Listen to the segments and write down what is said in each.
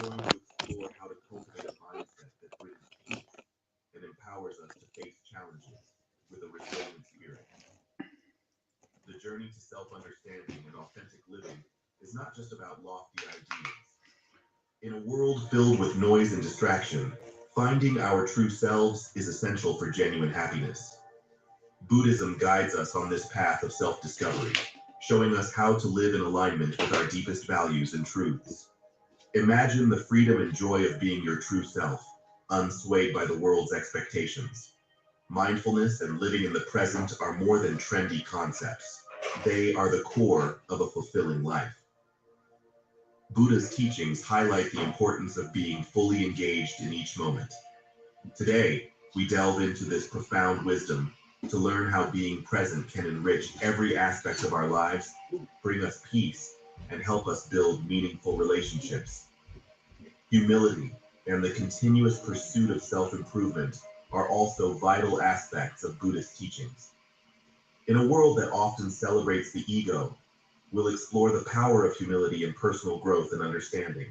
going to explore how to cultivate a mindset that brings peace and empowers us to face challenges with a resilient spirit. The journey to self-understanding and authentic living is not just about lofty ideas. In a world filled with noise and distraction, finding our true selves is essential for genuine happiness. Buddhism guides us on this path of self-discovery, showing us how to live in alignment with our deepest values and truths. Imagine the freedom and joy of being your true self, unswayed by the world's expectations. Mindfulness and living in the present are more than trendy concepts. They are the core of a fulfilling life. Buddha's teachings highlight the importance of being fully engaged in each moment. Today, we delve into this profound wisdom to learn how being present can enrich every aspect of our lives, bring us peace, and help us build meaningful relationships. Humility and the continuous pursuit of self-improvement are also vital aspects of Buddhist teachings. In a world that often celebrates the ego, we'll explore the power of humility in personal growth and understanding.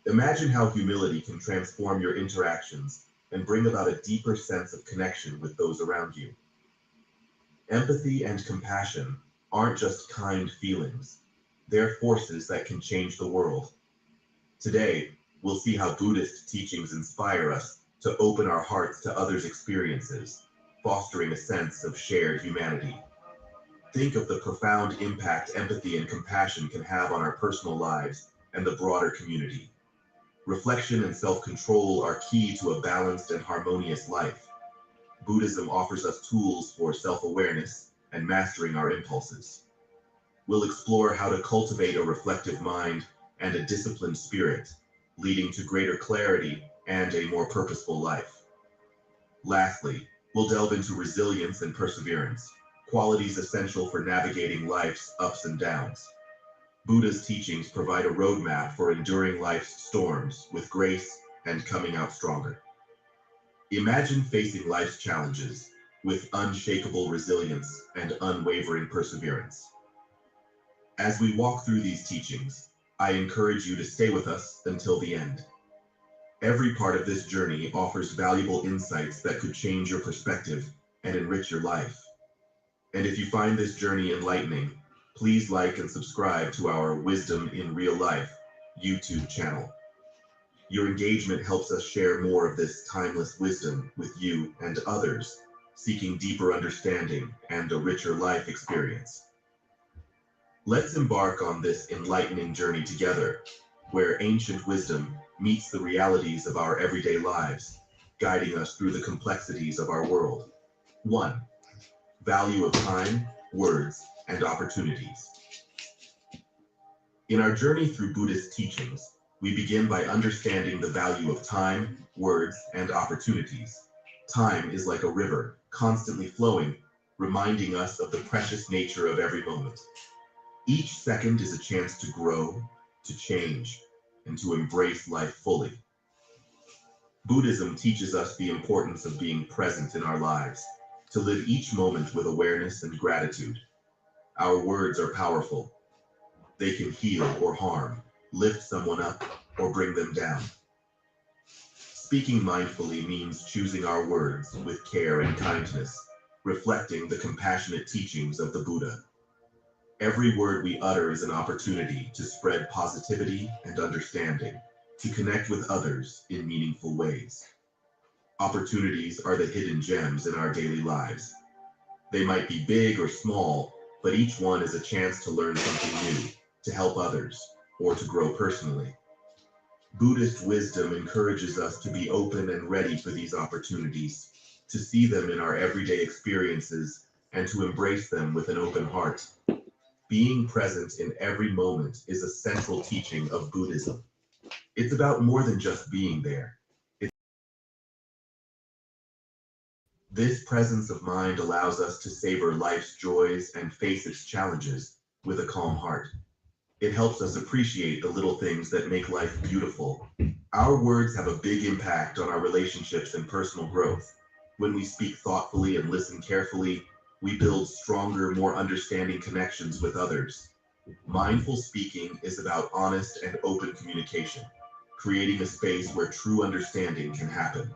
Imagine how humility can transform your interactions and bring about a deeper sense of connection with those around you. Empathy and compassion aren't just kind feelings, they're forces that can change the world. Today, we'll see how Buddhist teachings inspire us to open our hearts to others' experiences, fostering a sense of shared humanity. Think of the profound impact empathy and compassion can have on our personal lives and the broader community. Reflection and self-control are key to a balanced and harmonious life. Buddhism offers us tools for self-awareness and mastering our impulses. We'll explore how to cultivate a reflective mind and a disciplined spirit, leading to greater clarity and a more purposeful life. Lastly, we'll delve into resilience and perseverance, qualities essential for navigating life's ups and downs. Buddha's teachings provide a roadmap for enduring life's storms with grace and coming out stronger. Imagine facing life's challenges with unshakable resilience and unwavering perseverance. As we walk through these teachings, I encourage you to stay with us until the end. Every part of this journey offers valuable insights that could change your perspective and enrich your life. And if you find this journey enlightening, please like and subscribe to our Wisdom in Real Life YouTube channel. Your engagement helps us share more of this timeless wisdom with you and others, seeking deeper understanding and a richer life experience. Let's embark on this enlightening journey together, where ancient wisdom meets the realities of our everyday lives, guiding us through the complexities of our world. 1. Value of time, words, and opportunities. In our journey through Buddhist teachings, we begin by understanding the value of time, words, and opportunities. Time is like a river, constantly flowing, reminding us of the precious nature of every moment. Each second is a chance to grow, to change, and to embrace life fully. Buddhism teaches us the importance of being present in our lives, to live each moment with awareness and gratitude. Our words are powerful. They can heal or harm, lift someone up, or bring them down. Speaking mindfully means choosing our words with care and kindness, reflecting the compassionate teachings of the Buddha. Every word we utter is an opportunity to spread positivity and understanding, to connect with others in meaningful ways. Opportunities are the hidden gems in our daily lives. They might be big or small, but each one is a chance to learn something new, to help others, or to grow personally. Buddhist wisdom encourages us to be open and ready for these opportunities, to see them in our everyday experiences, and to embrace them with an open heart. Being present in every moment is a central teaching of Buddhism. It's about more than just being there. This presence of mind allows us to savor life's joys and face its challenges with a calm heart. It helps us appreciate the little things that make life beautiful. Our words have a big impact on our relationships and personal growth. When we speak thoughtfully and listen carefully, we build stronger, more understanding connections with others. Mindful speaking is about honest and open communication. creating a space where true understanding can happen.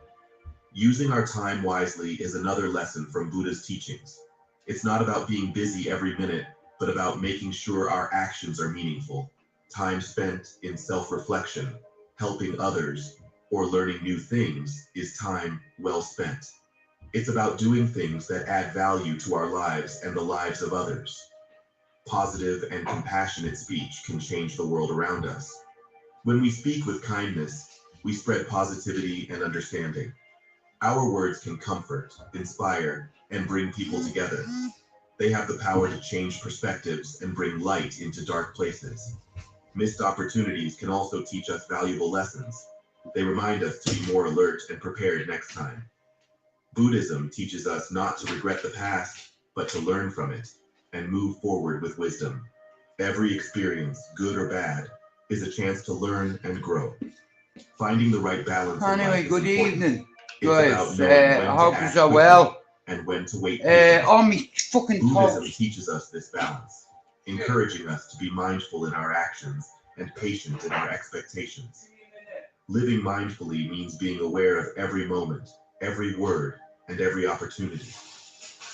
Using our time wisely is another lesson from Buddha's teachings. It's not about being busy every minute, but about making sure our actions are meaningful. Time spent in self-reflection, helping others, or learning new things is time well spent. It's about doing things that add value to our lives and the lives of others. Positive and compassionate speech can change the world around us. When we speak with kindness, we spread positivity and understanding. Our words can comfort, inspire, and bring people together. They have the power to change perspectives and bring light into dark places. Missed opportunities can also teach us valuable lessons. They remind us to be more alert and prepared next time. Buddhism teaches us not to regret the past, but to learn from it and move forward with wisdom. Every experience, good or bad, is a chance to learn and grow. Finding the right balance in life is good important. evening, It's about guys. knowing when I to hope act you're quickly well. and when to wait patiently. On me fucking Buddhism toes. teaches us this balance, encouraging us to be mindful in our actions and patient in our expectations. Living mindfully means being aware of every moment, every word, and every opportunity.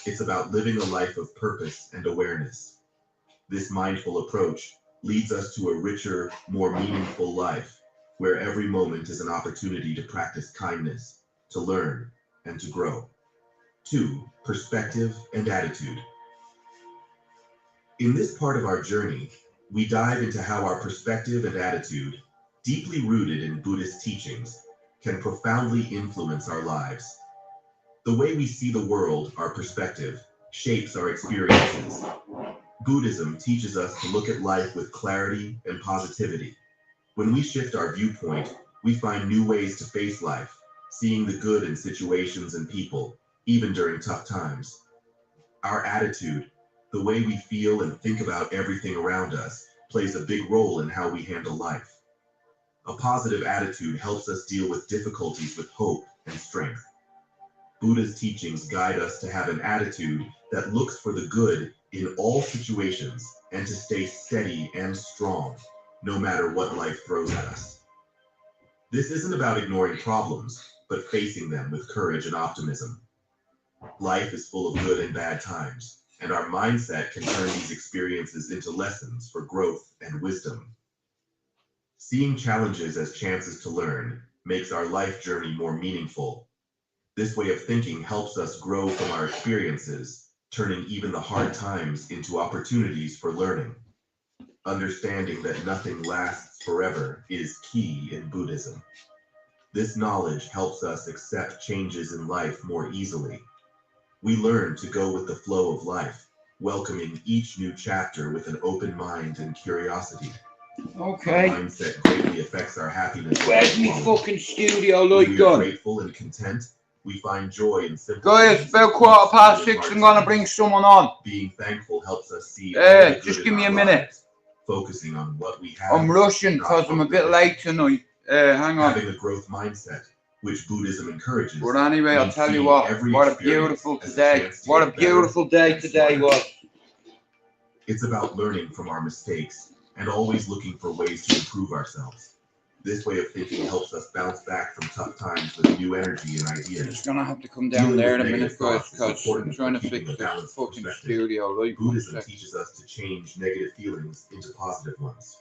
It's about living a life of purpose and awareness. This mindful approach leads us to a richer, more meaningful life, where every moment is an opportunity to practice kindness, to learn, and to grow. 2. Perspective and attitude. In this part of our journey, we dive into how our perspective and attitude, deeply rooted in Buddhist teachings, can profoundly influence our lives. The way we see the world, our perspective, shapes our experiences. Buddhism teaches us to look at life with clarity and positivity. When we shift our viewpoint, we find new ways to face life, seeing the good in situations and people, even during tough times. Our attitude, the way we feel and think about everything around us, plays a big role in how we handle life. A positive attitude helps us deal with difficulties with hope and strength. Buddha's teachings guide us to have an attitude that looks for the good in all situations and to stay steady and strong, no matter what life throws at us. This isn't about ignoring problems, but facing them with courage and optimism. Life is full of good and bad times, and our mindset can turn these experiences into lessons for growth and wisdom. Seeing challenges as chances to learn makes our life journey more meaningful. This way of thinking helps us grow from our experiences, turning even the hard times into opportunities for learning. Understanding that nothing lasts forever is key in Buddhism. This knowledge helps us accept changes in life more easily. We learn to go with the flow of life, welcoming each new chapter with an open mind and curiosity. Okay. Our mindset greatly affects our happiness. Where's me fucking studio light When we are gone? grateful and content, we find joy in simple Guys, things about and peace 6:15. in I'm hard gonna bring times. someone on. Being thankful helps us see all the good Just in give me our a minute. lives, focusing on what we have. I'm rushing not because I'm a what bit we're late missing. tonight. Hang on. Having a growth mindset, which Buddhism encourages. But anyway, I'll means tell you seeing what. every What a experience beautiful as a today. chance to What a get better beautiful day and today smarter. was. It's about learning from our mistakes and always looking for ways to improve ourselves. This way of thinking helps us bounce back from tough times with new energy and I'm ideas. just gonna have to come down Dealing there with in a minute, negative guys, thoughts is because I'm important trying to for keeping fix a this balanced fucking perspective. studio light. Buddhism teaches us to change negative feelings into positive ones.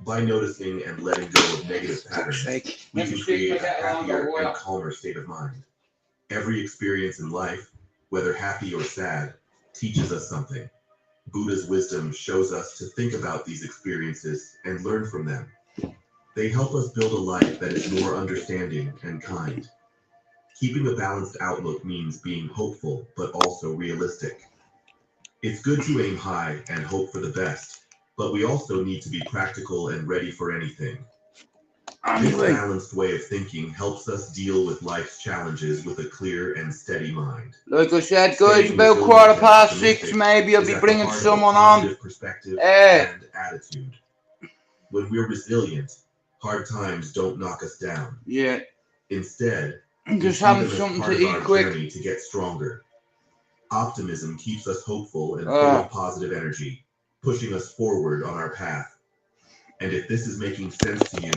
By noticing and letting go of negative patterns, we can create a happier and calmer state of mind. Every experience in life, whether happy or sad, teaches us something. Buddha's wisdom shows us to think about these experiences and learn from them. They help us build a life that is more understanding and kind. Keeping a balanced outlook means being hopeful, but also realistic. It's good to aim high and hope for the best, but we also need to be practical and ready for anything. This Anyway, balanced way of thinking helps us deal with life's challenges with a clear and steady mind. like I said, guys, Staying about resilient and 6:15, optimistic maybe I'll is be at the bringing heart of a someone on. positive perspective and attitude. When we're resilient, hard times don't knock us down. Yeah. Instead, I'm we just see having them as something part to of our eat quick. journey to get stronger. Optimism keeps us hopeful and full of positive energy, pushing us forward on our path. And if this is making sense to you,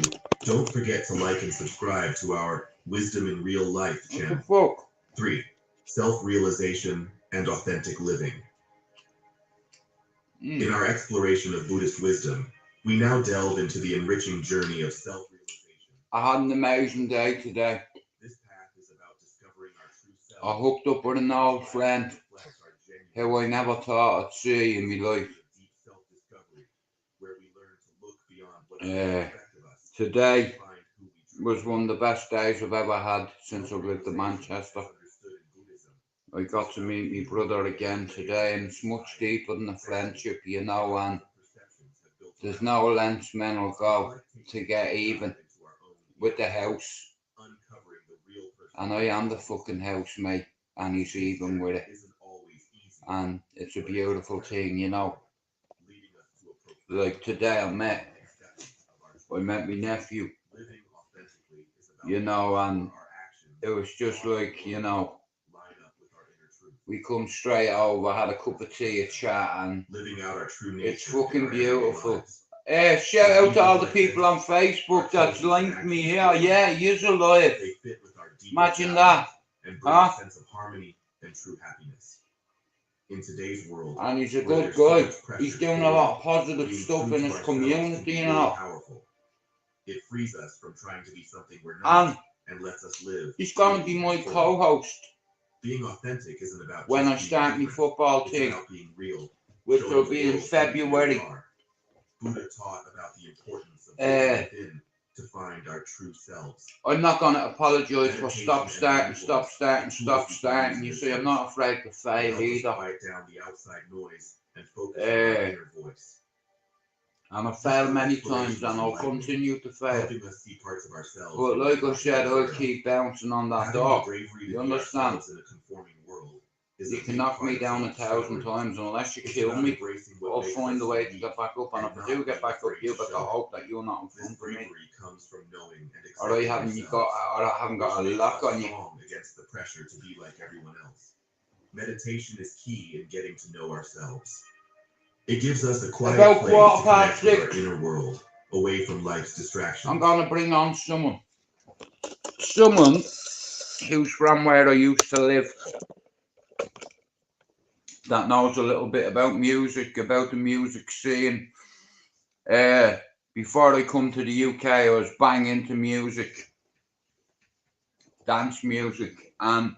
don't forget to like and subscribe to our Wisdom in Real Life channel. What the fuck? 3. Self-realization and authentic living. In our exploration of Buddhist wisdom, we now delve into the enriching journey of self-realization. I had an amazing day today. This path is about discovering our true self. I hooked up with an old friend who I never thought I'd see in my life. Deep self-discovery, where we learn to look beyond what others expect of us. Today was one of the best days I've ever had since I've lived in Manchester. I got to meet my brother again today, and it's much deeper than a friendship, you know, and there's no lengths men will go to get even with the house. And I am the fucking housemate, and he's even with it. And it's a beautiful thing, you know. Like today I met my nephew, you know, and it was just like, you know, we come straight over, had a cup of tea, a chat, and it's fucking beautiful. Shout out to all the people on Facebook that's linked me here. Yeah, he's alive. Imagine that. Huh? In today's world, and he's a good guy. He's doing a lot of positive stuff in his community, you know. It frees us from trying to be something we're not and lets us live. He's going to be my co-host. Being authentic isn't about when I start my football team, being real, which will be in February. Buddha taught about the importance of going within to find our true selves. I'm not going to apologise for stop starting. You see, I'm not afraid to fail either. Quiet down the outside noise and focus on our inner voice. And I failed many times, and I'll continue to fail. Helping us see parts of ourselves. But like I said, I'll keep bouncing on that door. You understand? You can knock me down 1,000 times, and unless you kill me, I'll find a way to get back up. And if I do get back up, you better hope that you're not in front of me. Or I haven't got a lock on you. Against the pressure to be like everyone else. Meditation is key in getting to know ourselves. It gives us a quiet place to connect with our inner world, away from life's distractions. I'm going to bring on someone who's from where I used to live, that knows a little bit about music, about the music scene. Before I come to the UK, I was bang into music, dance music, and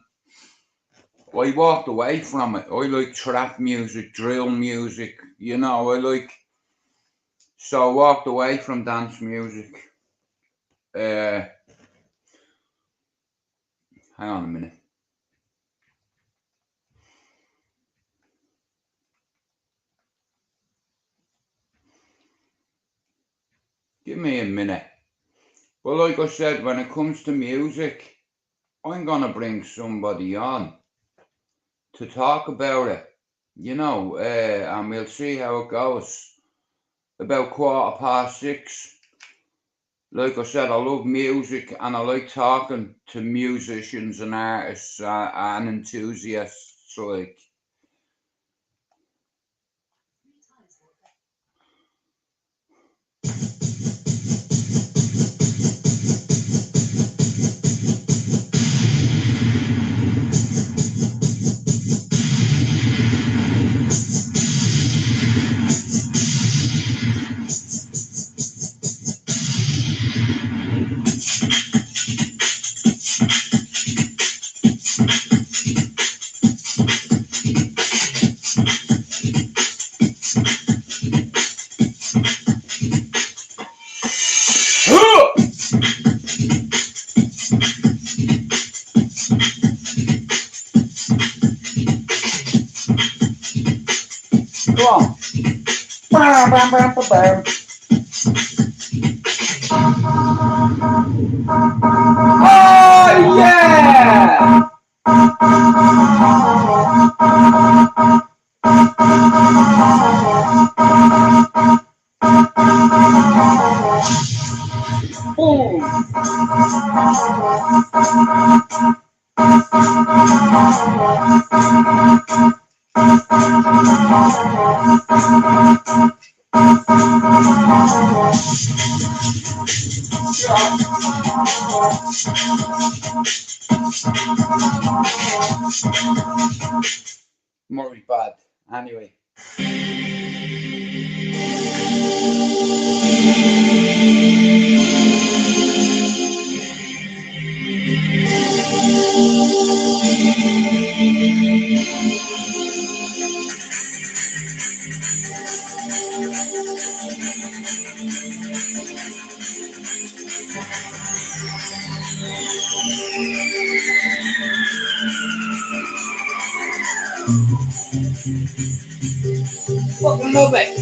I walked away from it. I like trap music, drill music, you know, so I walked away from dance music. Hang on a minute. Give me a minute. But like I said, when it comes to music, I'm going to bring somebody on to talk about it, you know, and we'll see how it goes. About 6:15. Like I said, I love music, and I like talking to musicians and artists and enthusiasts, like. Go on. Bam, bam, bam, bam, bam. Oh, yeah! Boom! Murray bad. Anyway. Fucking love it.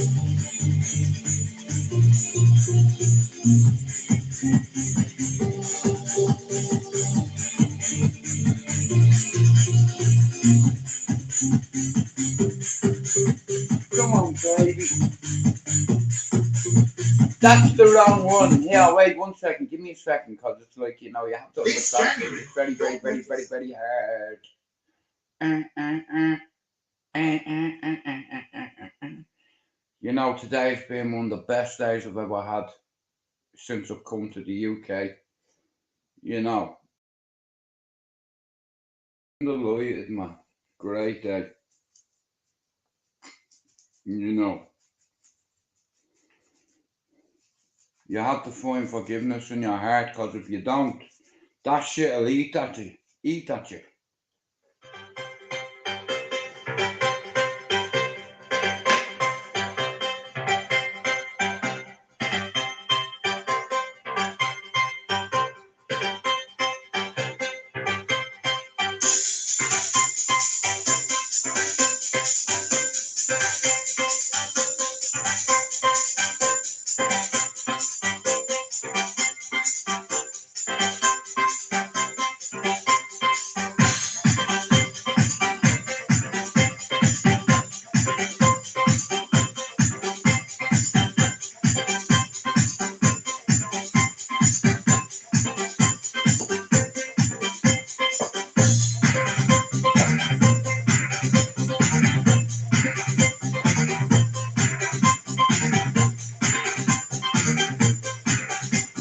Come on, baby. That's the wrong one. Yeah, wait 1 second. Give me a second, because it's like, you know, you have to understand it. It's very, very, very, very, very hard. You know, today's been one of the best days I've ever had since I've come to the UK. You know, delighted, man. Great day. You know, you have to find forgiveness in your heart, because if you don't, that shit will eat at you. Eat at you.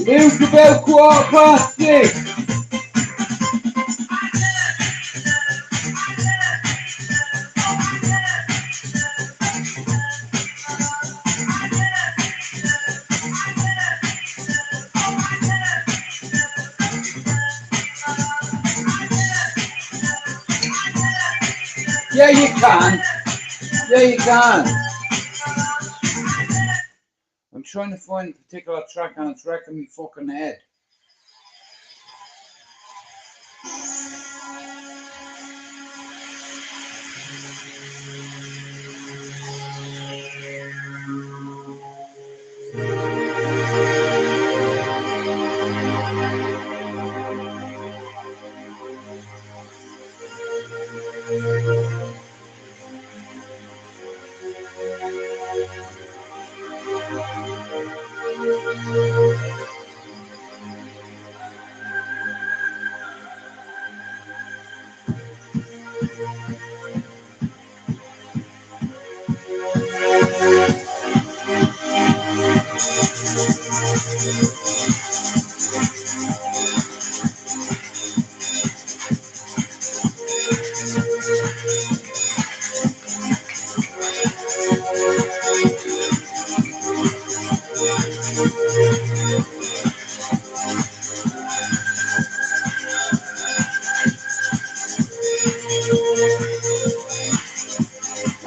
It's about 6:15. Yeah, you can. Yeah, you can. I'm trying to find a particular track and it's wrecking me fucking head.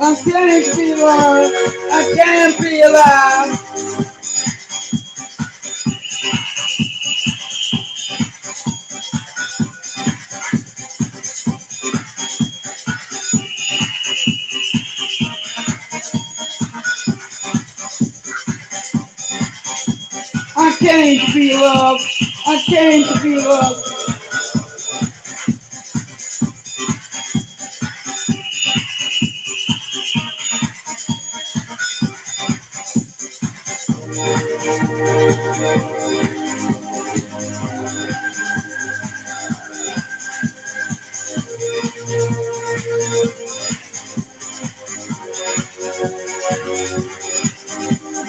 I can't be alive. I can't be alive. I can't be loved. I can't be loved.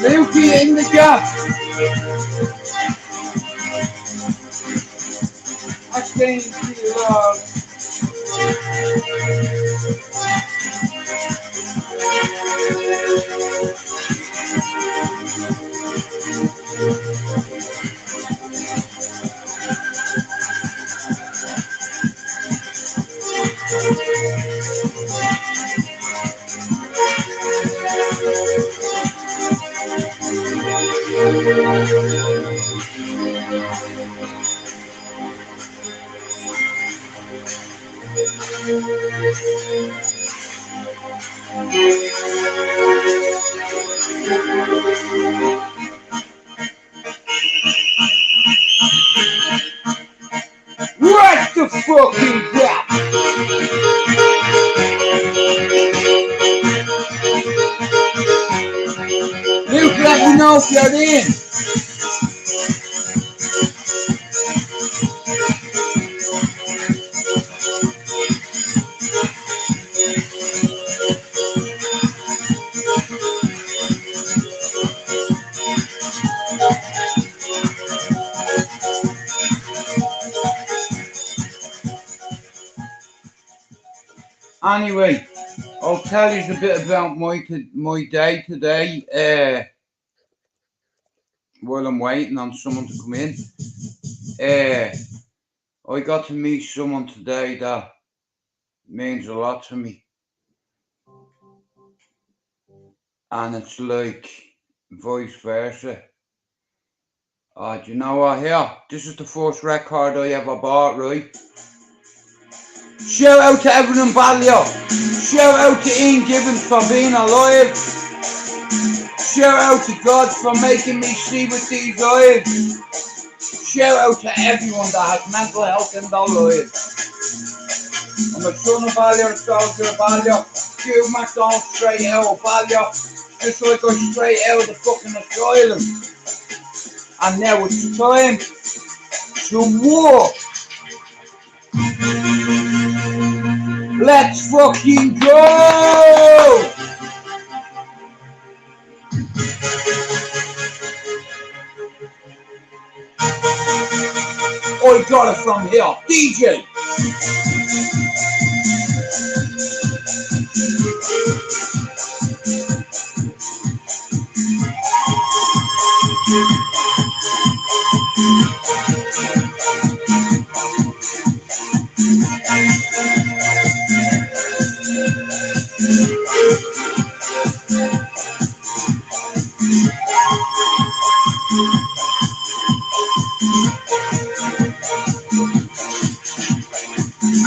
Milky in the gap. I came to love. What the fuck is that? Luke, let me know if you're in. Anyway, I'll tell you a bit about my day today. While I'm waiting on someone to come in, I got to meet someone today that means a lot to me, and it's like vice versa. Do you know what? Here, this is the first record I ever bought, right? Shout out to everyone in Balliol. Shout out to Ian Gibbons for being alive. Shout out to God for making me see with these eyes. Shout out to everyone that has mental health in their lives. I'm a son of Balliol, a soldier of Balliol. Hugh MacDonald straight out of Balliol. Just like I straight out of the fucking asylum. And now it's time to walk. Let's fucking go! I got it from here, DJ.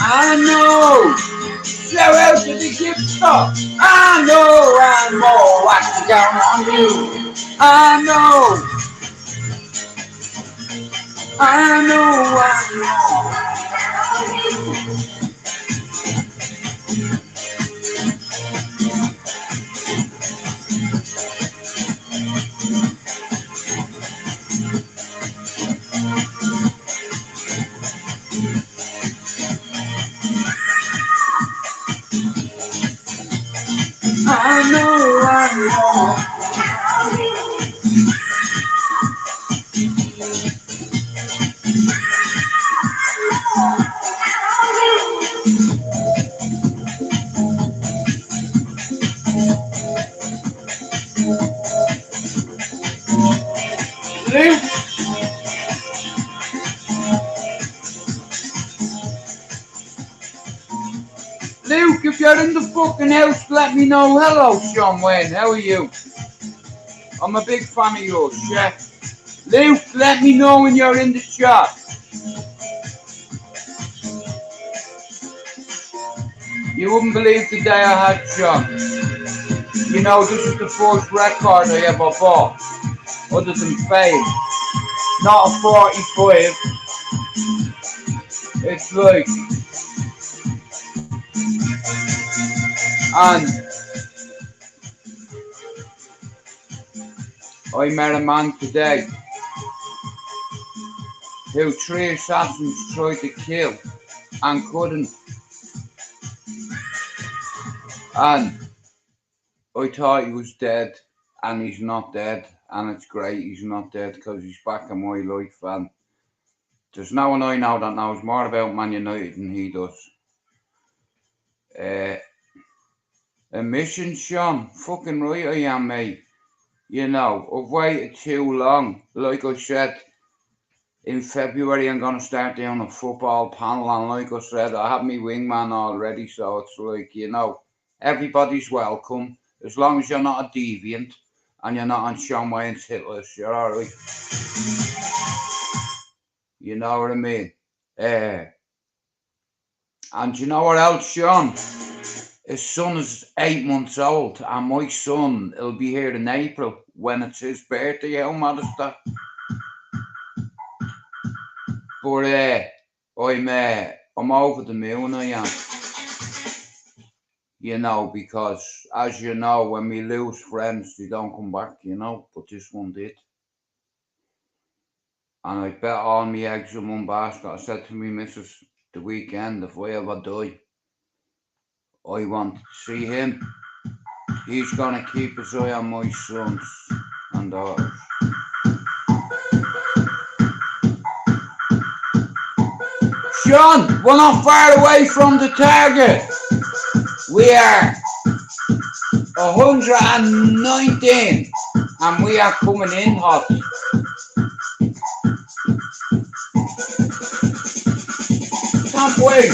I know. Shout out to the gipster. I know what's going on you. I know. Luke, if you're in the fucking house, let me know. Hello, Sean Wayne. How are you? I'm a big fan of yours, yeah. Luke, let me know when you're in the chat. You wouldn't believe the day I had Sean. You know, this is the first record I ever bought, other than Fame. Not a 45. It's like... And I met a man today who 3 assassins tried to kill and couldn't. And I thought he was dead, and he's not dead, and it's great he's not dead because he's back in my life. And There's no one I know that knows more about Man United than he does. A mission, Sean. Fucking right I am, mate. You know, I've waited too long. Like I said, in February I'm going to start doing a football panel, and like I said, I have my wingman already, so it's like, you know, everybody's welcome. As long as you're not a deviant and you're not on Sean Wayne's hit list, you're alright. You know what I mean? And you know what else, Sean? His son is 8 months old, and my son will be here in April when it's his birthday. How mad is that? But I'm over the moon, I am. You know, because as you know, when we lose friends, they don't come back, you know, but this one did. And I bet all my eggs in one basket. I said to me missus the weekend, if I ever die, I want to see him. He's gonna keep his eye on my sons and daughters. Sean, we're not far away from the target. We are 119 and we are coming in hot. Can't wait.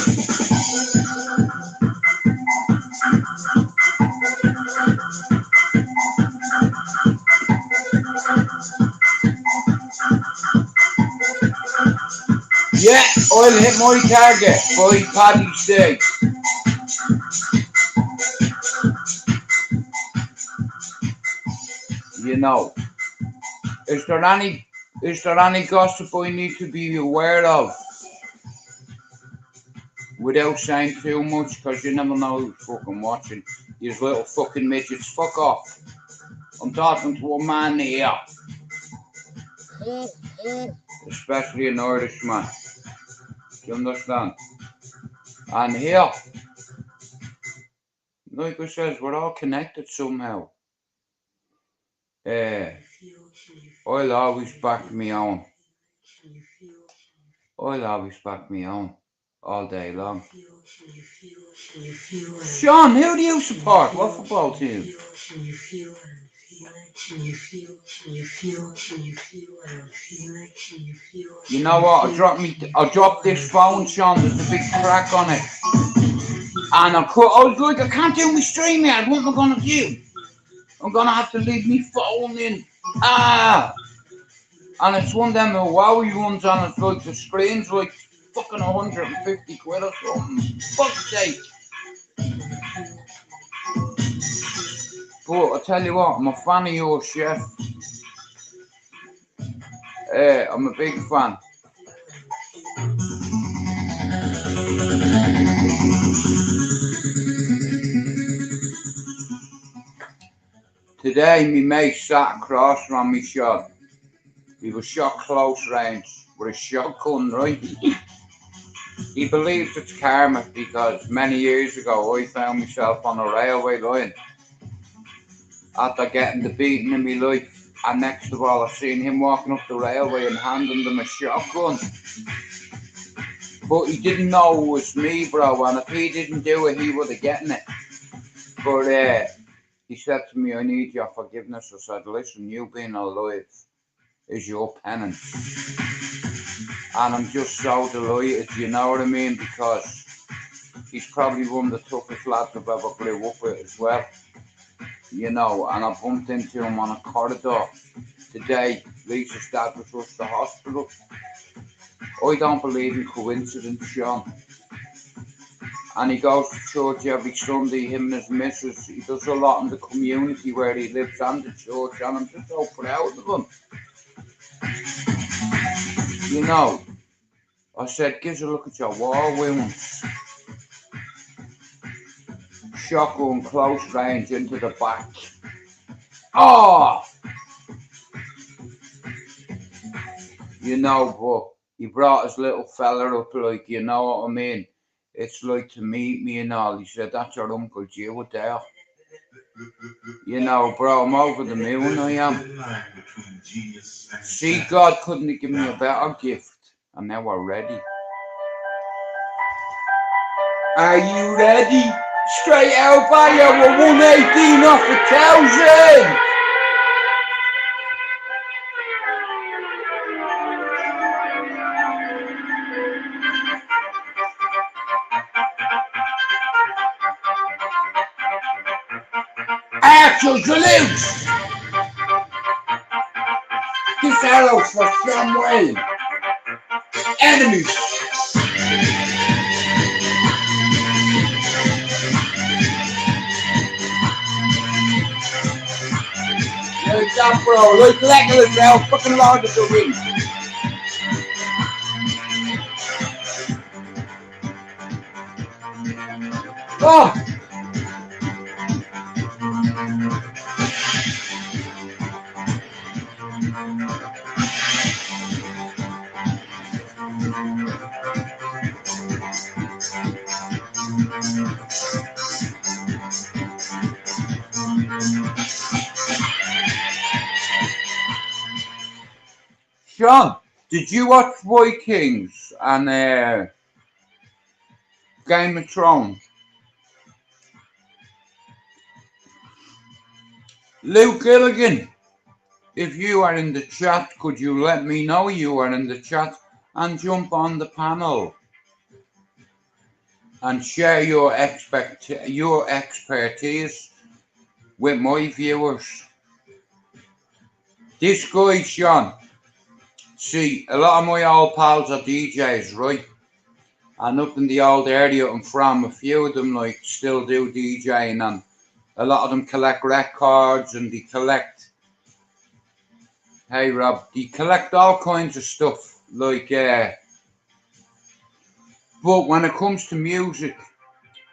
Yeah, I'll hit my target by Paddy's Day. You know, is there any gossip I need to be aware of without saying too much? Because you never know who's fucking watching. These little fucking midgets, fuck off. I'm talking to a man here, especially an Irishman. Do you understand? And here, like I said, we're all connected somehow. I'll always back me own. I'll always back me own all day long. Sean, who do you support? What football team? You know what? I'll drop this phone, Sean. There's a big crack on it. And I was like, I can't do my StreamYards. What am I gonna do? I'm gonna have to leave my phone in. And it's one of them Huawei ones, and it's like the screen's like fucking 150 quid or something. Fuck's sake. But I tell you what, I'm a fan of yours, chef. I'm a big fan. Today, me mate sat across from me shot. He was shot close range with a shotgun, right? He believes it's karma because many years ago I found myself on a railway line after getting the beating in my life, and next of all I seen him walking up the railway and handing them a shotgun. But he didn't know it was me, bro, and if he didn't do it, he would have gotten it. But he said to me, I need your forgiveness. I said, listen, you being alive is your penance. And I'm just so delighted, you know what I mean? Because he's probably one of the toughest lads I've ever grew up with as well. You know, and I bumped into him on a corridor today. Lisa's dad was rushed to hospital. I don't believe in coincidence, Sean. And he goes to church every Sunday, him and his missus. He does a lot in the community where he lives and the church, and I'm just so proud of him. You know, I said, give us a look at your war wounds. Shotgun close range into the back. Oh! You know, but he brought his little fella up, like, you know what I mean? It's like to meet me and all. He said, that's your Uncle Joe there. You know, bro, I'm over the moon, I am. See, God couldn't have given me a better gift. And now we're ready. Are you ready? Straight out by you, we're 118 off 1,000. Actual salute! This arrow for some way. Enemies! Like that, bro. Like Legolas now, fucking Lord of the Rings. Oh! Sean, did you watch Vikings and Game of Thrones? Luke Gilligan, if you are in the chat, could you let me know you are in the chat and jump on the panel and share your expertise with my viewers? This guy, Sean, see, a lot of my old pals are DJs, right? And up in the old area I'm from, a few of them like still do DJing, and a lot of them collect records and they collect, hey Rob, they collect all kinds of stuff, like, but when it comes to music,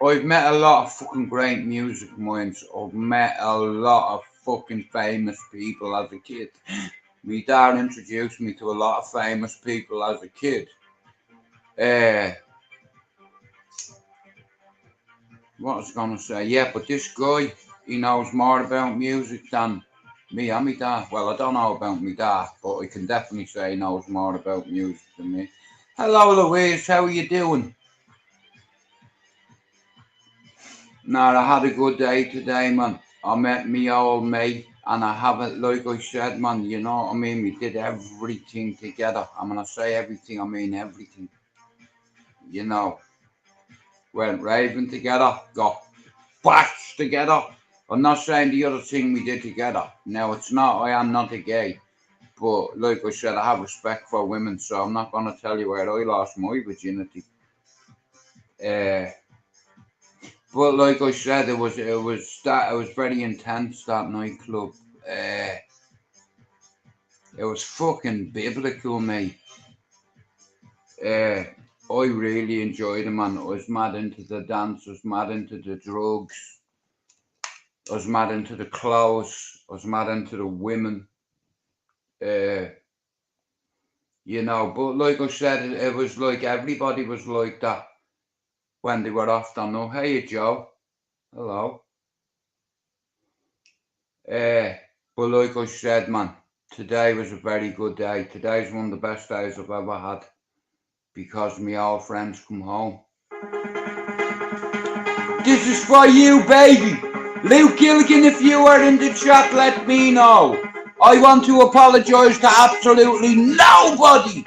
I've met a lot of fucking great music minds. I've met a lot of fucking famous people as a kid. My dad introduced me to a lot of famous people as a kid. What was I gonna say? Yeah, but this guy, he knows more about music than me and my dad. Well, I don't know about my dad, but I can definitely say he knows more about music than me. Hello, Louise. How are you doing? Nah, I had a good day today, man. I met me old mate, and I haven't, like I said, man, you know what I mean? We did everything together. And when I say everything, I mean everything. You know, went raving together, got bashed together. I'm not saying the other thing we did together. No, it's not. I am not a gay. But like I said, I have respect for women, so I'm not going to tell you where I lost my virginity. But like I said, it was very intense, that nightclub. It was fucking biblical, mate. I really enjoyed it, man. I was mad into the dance, I was mad into the drugs, I was mad into the clothes, I was mad into the women. You know, but like I said, it was like everybody was like that when they were off on. Oh, hey, Joe. Hello. But like I said, man, today was a very good day. Today's one of the best days I've ever had because my old friends come home. This is for you, baby. Luke Gilligan, if you are in the chat, let me know. I want to apologise to absolutely nobody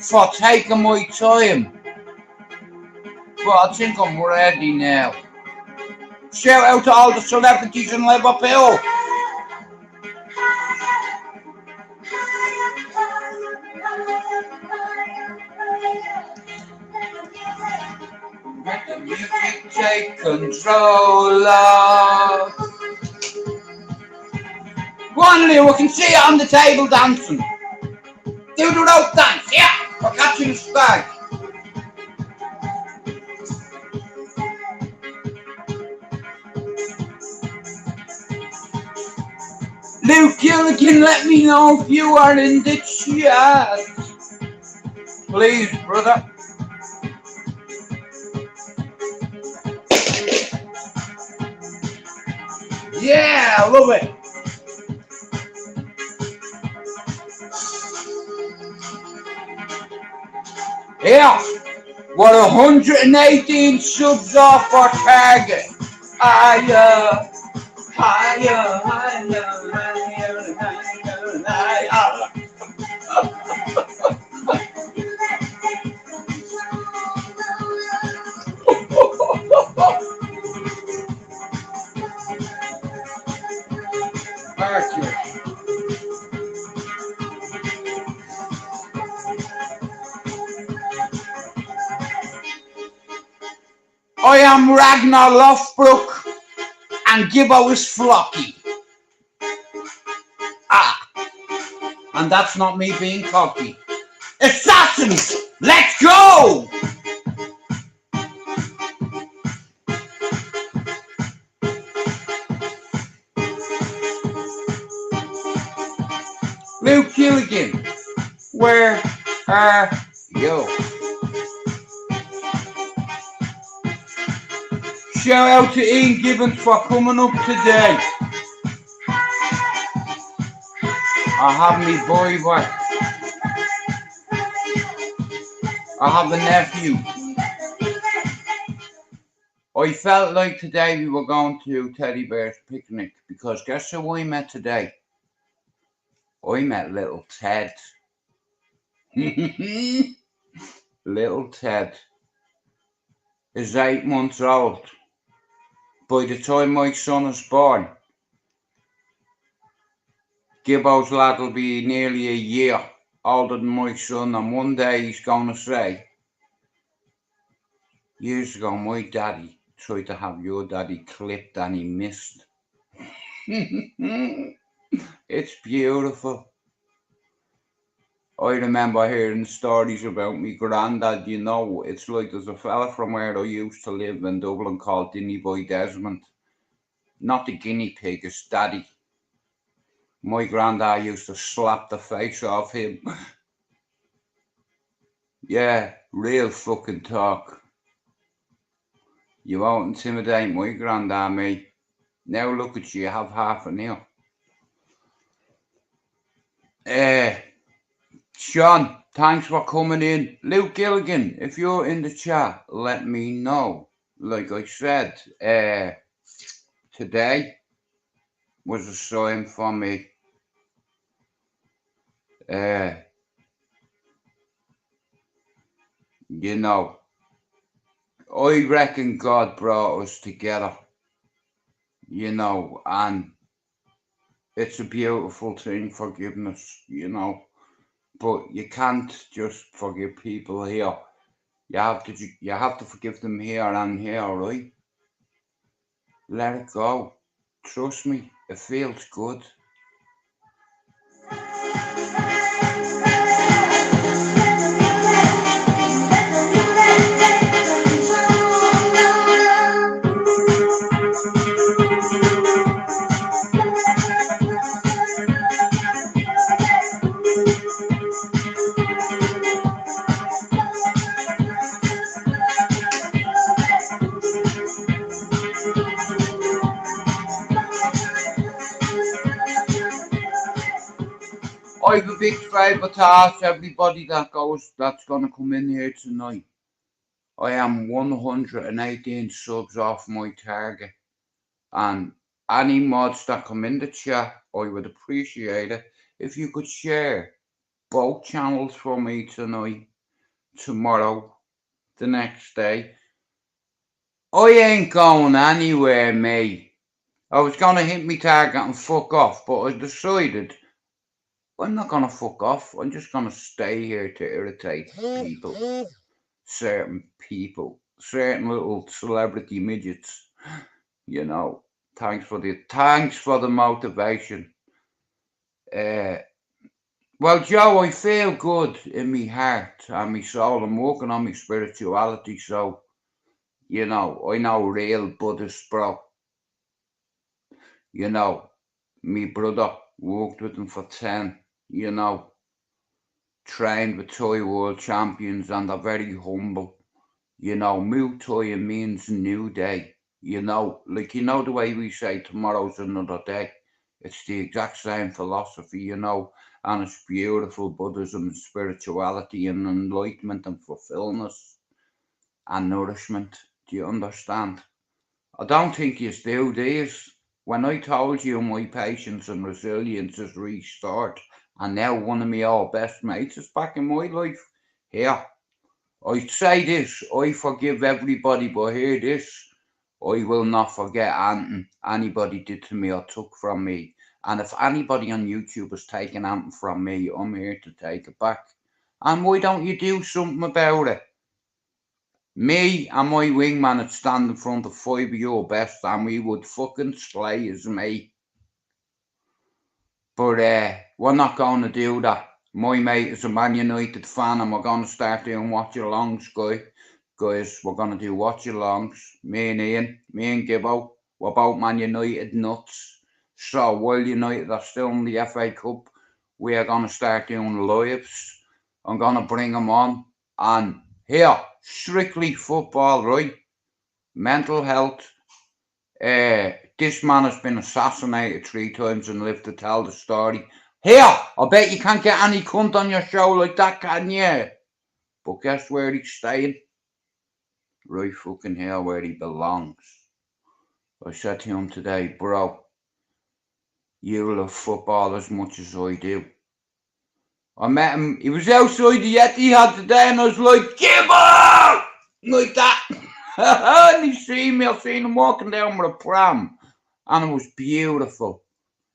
for taking my time. But I think I'm ready now. Shout out to all the celebrities in Liverpool. Let the music take control of. Go on, Lou, I can see you on the table dancing. Do the rope dance, yeah, for catching the stag. Luke Gilligan, let me know if you are in the chat. Please, brother. Yeah, I love it. Here, we're 118 subs off our target. Higher, higher, higher, higher, higher, higher. Archer. I am Ragnar Lothbrok, and Gibbo is Flocky. And that's not me being cocky. Assassins, let's go! Luke Gilligan, where are you? Shout out to Ian Gibbons for coming up today. I have me boy back. I have a nephew. I felt like today we were going to Teddy Bear's picnic because guess who I met today? I met little Ted. Little Ted is 8 months old. By the time my son is born, Gibbo's lad will be nearly a year older than my son, and one day he's going to say, years ago my daddy tried to have your daddy clipped and he missed. It's beautiful. I remember hearing stories about me granddad, you know, it's like there's a fella from where I used to live in Dublin called Dinny Boy Desmond. Not the guinea pig, it's daddy. My granddad used to slap the face off him. Yeah, real fucking talk. You won't intimidate my granddad, mate. Now look at you, you have half an ear. Sean, thanks for coming in. Luke Gilligan, if you're in the chat, let me know. Like I said, today was a sign for me. You know, I reckon God brought us together, you know, and it's a beautiful thing, forgiveness, you know, but you can't just forgive people here. You have to forgive them here and here, right? Let it go. Trust me, it feels good. I have a big favour to ask everybody that's going to come in here tonight. I am 118 subs off my target, and any mods that come in the chat, I would appreciate it if you could share both channels for me tonight, tomorrow, the next day. I ain't going anywhere, mate. I was going to hit me target and fuck off, but I decided I'm not going to fuck off. I'm just going to stay here to irritate people. Certain people. Certain little celebrity midgets. You know. Thanks for the motivation. Well, Joe, I feel good in me heart and me soul. I'm working on me spirituality, so, you know, I know real Buddhist, bro. You know, me brother worked with him for 10, you know, trained with Thai world champions, and they're very humble. You know, Muay Thai means new day. You know, like, you know the way we say tomorrow's another day. It's the exact same philosophy, you know. and it's beautiful Buddhism, spirituality and enlightenment and fulfillment and nourishment. Do you understand? I don't think you do this. When I told you my patience and resilience is restored, and now one of my old best mates is back in my life, here, I say this, I forgive everybody, but hear this, I will not forget anything anybody did to me or took from me. And if anybody on YouTube has taken anything from me, I'm here to take it back. And why don't you do something about it? Me and my wingman would stand in front of 5 of your best and we would fucking slay as mate. But we're not going to do that. My mate is a Man United fan and we're going to start doing watch-alongs, guys. We're going to do watch-alongs. Me and Ian, me and Gibbo, we're both Man United nuts. So while United are still in the FA Cup, we are going to start doing lives. I'm going to bring them on. And here, strictly football, right? Mental health. This man has been assassinated 3 times and lived to tell the story. Here, I bet you can't get any cunt on your show like that, can you? But guess where he's staying? Right fucking here where he belongs. I said to him today, bro, you love football as much as I do. I met him, he was outside the Etihad today and I was like, Gibbo! Like that. And he seen me, I seen him walking down with a pram. And it was beautiful.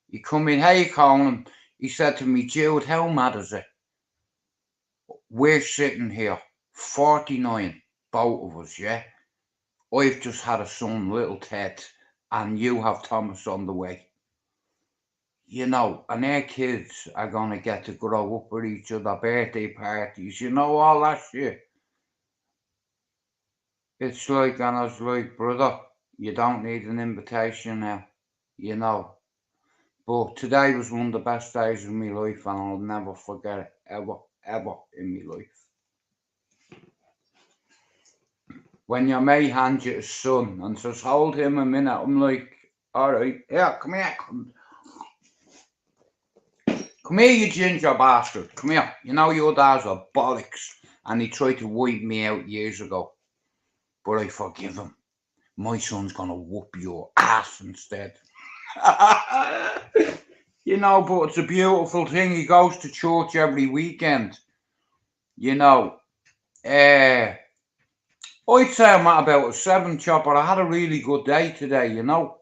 He come in, hey Colin. He said to me, Jude, how mad is it? We're sitting here, 49, both of us, yeah? I've just had a son, little Ted, and you have Thomas on the way. You know, and their kids are going to get to grow up with each other, birthday parties, you know, all that shit. It's like, and I was like, brother, you don't need an invitation now, you know. But today was one of the best days of my life and I'll never forget it, ever, ever in my life. When your mate hands you his son and says, hold him a minute, I'm like, alright, yeah, come here. Come here, you ginger bastard, come here. You know your dad's a bollocks and he tried to wipe me out years ago. But I forgive him. My son's gonna whoop your ass instead. You know, but it's a beautiful thing. He goes to church every weekend. You know, I'd say I'm at about a 7, Chopper. I had a really good day today, you know.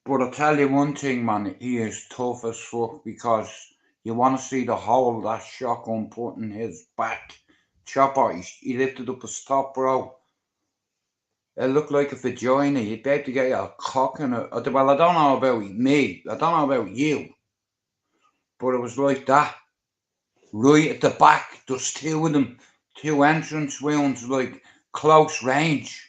But I'll tell you one thing, man, he is tough as fuck because you want to see the hole that shotgun put in his back. Chopper, he lifted up his top, bro. It looked like a vagina. You'd be able to get a cock in it. Well, I don't know about me. I don't know about you. But it was like that. Right at the back, there's 2 of them. 2 entrance wounds, like close range.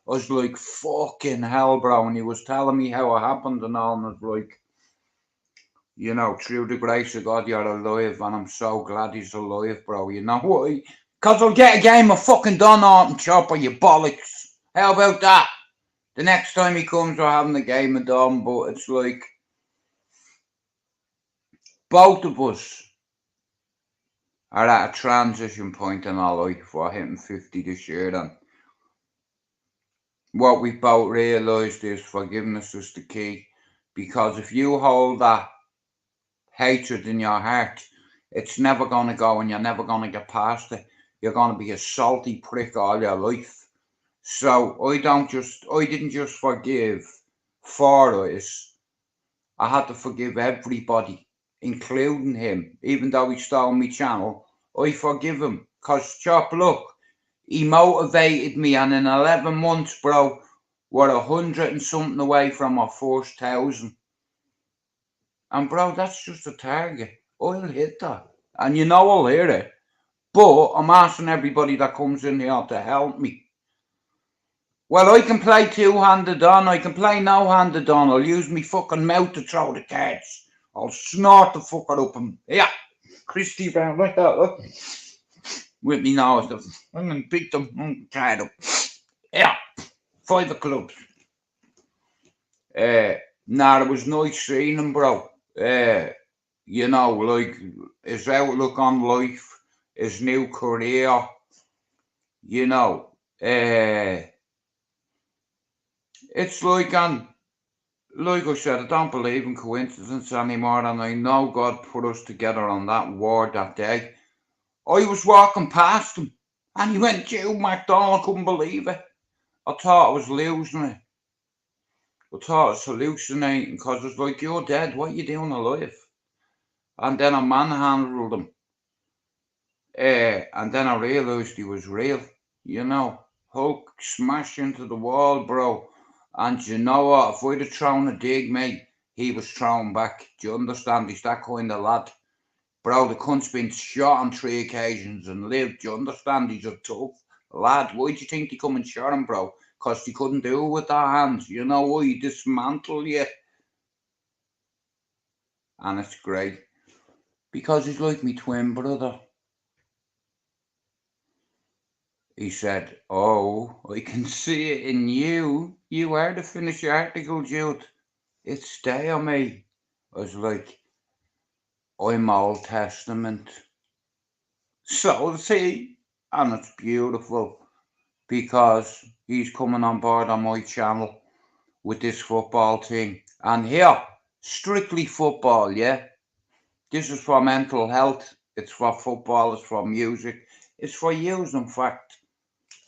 I was like, fucking hell, bro. And he was telling me how it happened and all. And I was like, you know, through the grace of God, you're alive. And I'm so glad he's alive, bro. You know why? Because I'll get a game of fucking Don Orton, Chopper, you bollocks. How about that? The next time he comes, we're having a game of Dom, but it's like both of us are at a transition point in our life. We're hitting 50 this year, and what we both realised is forgiveness is the key. Because if you hold that hatred in your heart, it's never going to go and you're never going to get past it. You're going to be a salty prick all your life. So I didn't just forgive for us. I had to forgive everybody, including him. Even though he stole my channel, I forgive him. Because, Chop, look, he motivated me, and in 11 months, bro, we're 100 and something away from our first 1,000. And, bro, that's just a target. I'll hit that. And you know I'll hit it. But I'm asking everybody that comes in here to help me. Well, I can play 2-handed on, I can play no-handed on. I'll use me fucking mouth to throw the cards. I'll snort the fucker up and, yeah, Christy Brown, like that, look. With me nose, I'm gonna pick them card up. Yeah, 5 of clubs. Nah, it was nice seeing him, bro. you know, like his outlook on life, his new career, you know, it's like, and like I said, I don't believe in coincidence anymore, and I know God put us together on that ward that day. I was walking past him, and he went, Joe McDonald, I couldn't believe it. I thought I was losing it. I thought I was hallucinating, because it's like, you're dead, what are you doing alive? And then I manhandled him. And then I realised he was real, you know. Hulk smashed into the wall, bro. And you know what? If I'd have thrown a dig, mate, he was thrown back. Do you understand? He's that kind of lad. Bro, the cunt's been shot on 3 occasions and lived. Do you understand? He's a tough lad. Why do you think they come and shot him, bro? Because they couldn't do it with their hands. You know what? He dismantled you. And it's great. Because he's like me twin brother. He said, oh, I can see it in you. You are the finished article, Jude. It's there, mate. I was like, I'm Old Testament. So see, and it's beautiful because he's coming on board on my channel with this football thing. And here, strictly football, yeah? This is for mental health. It's for football. It's for music. It's for use, in fact.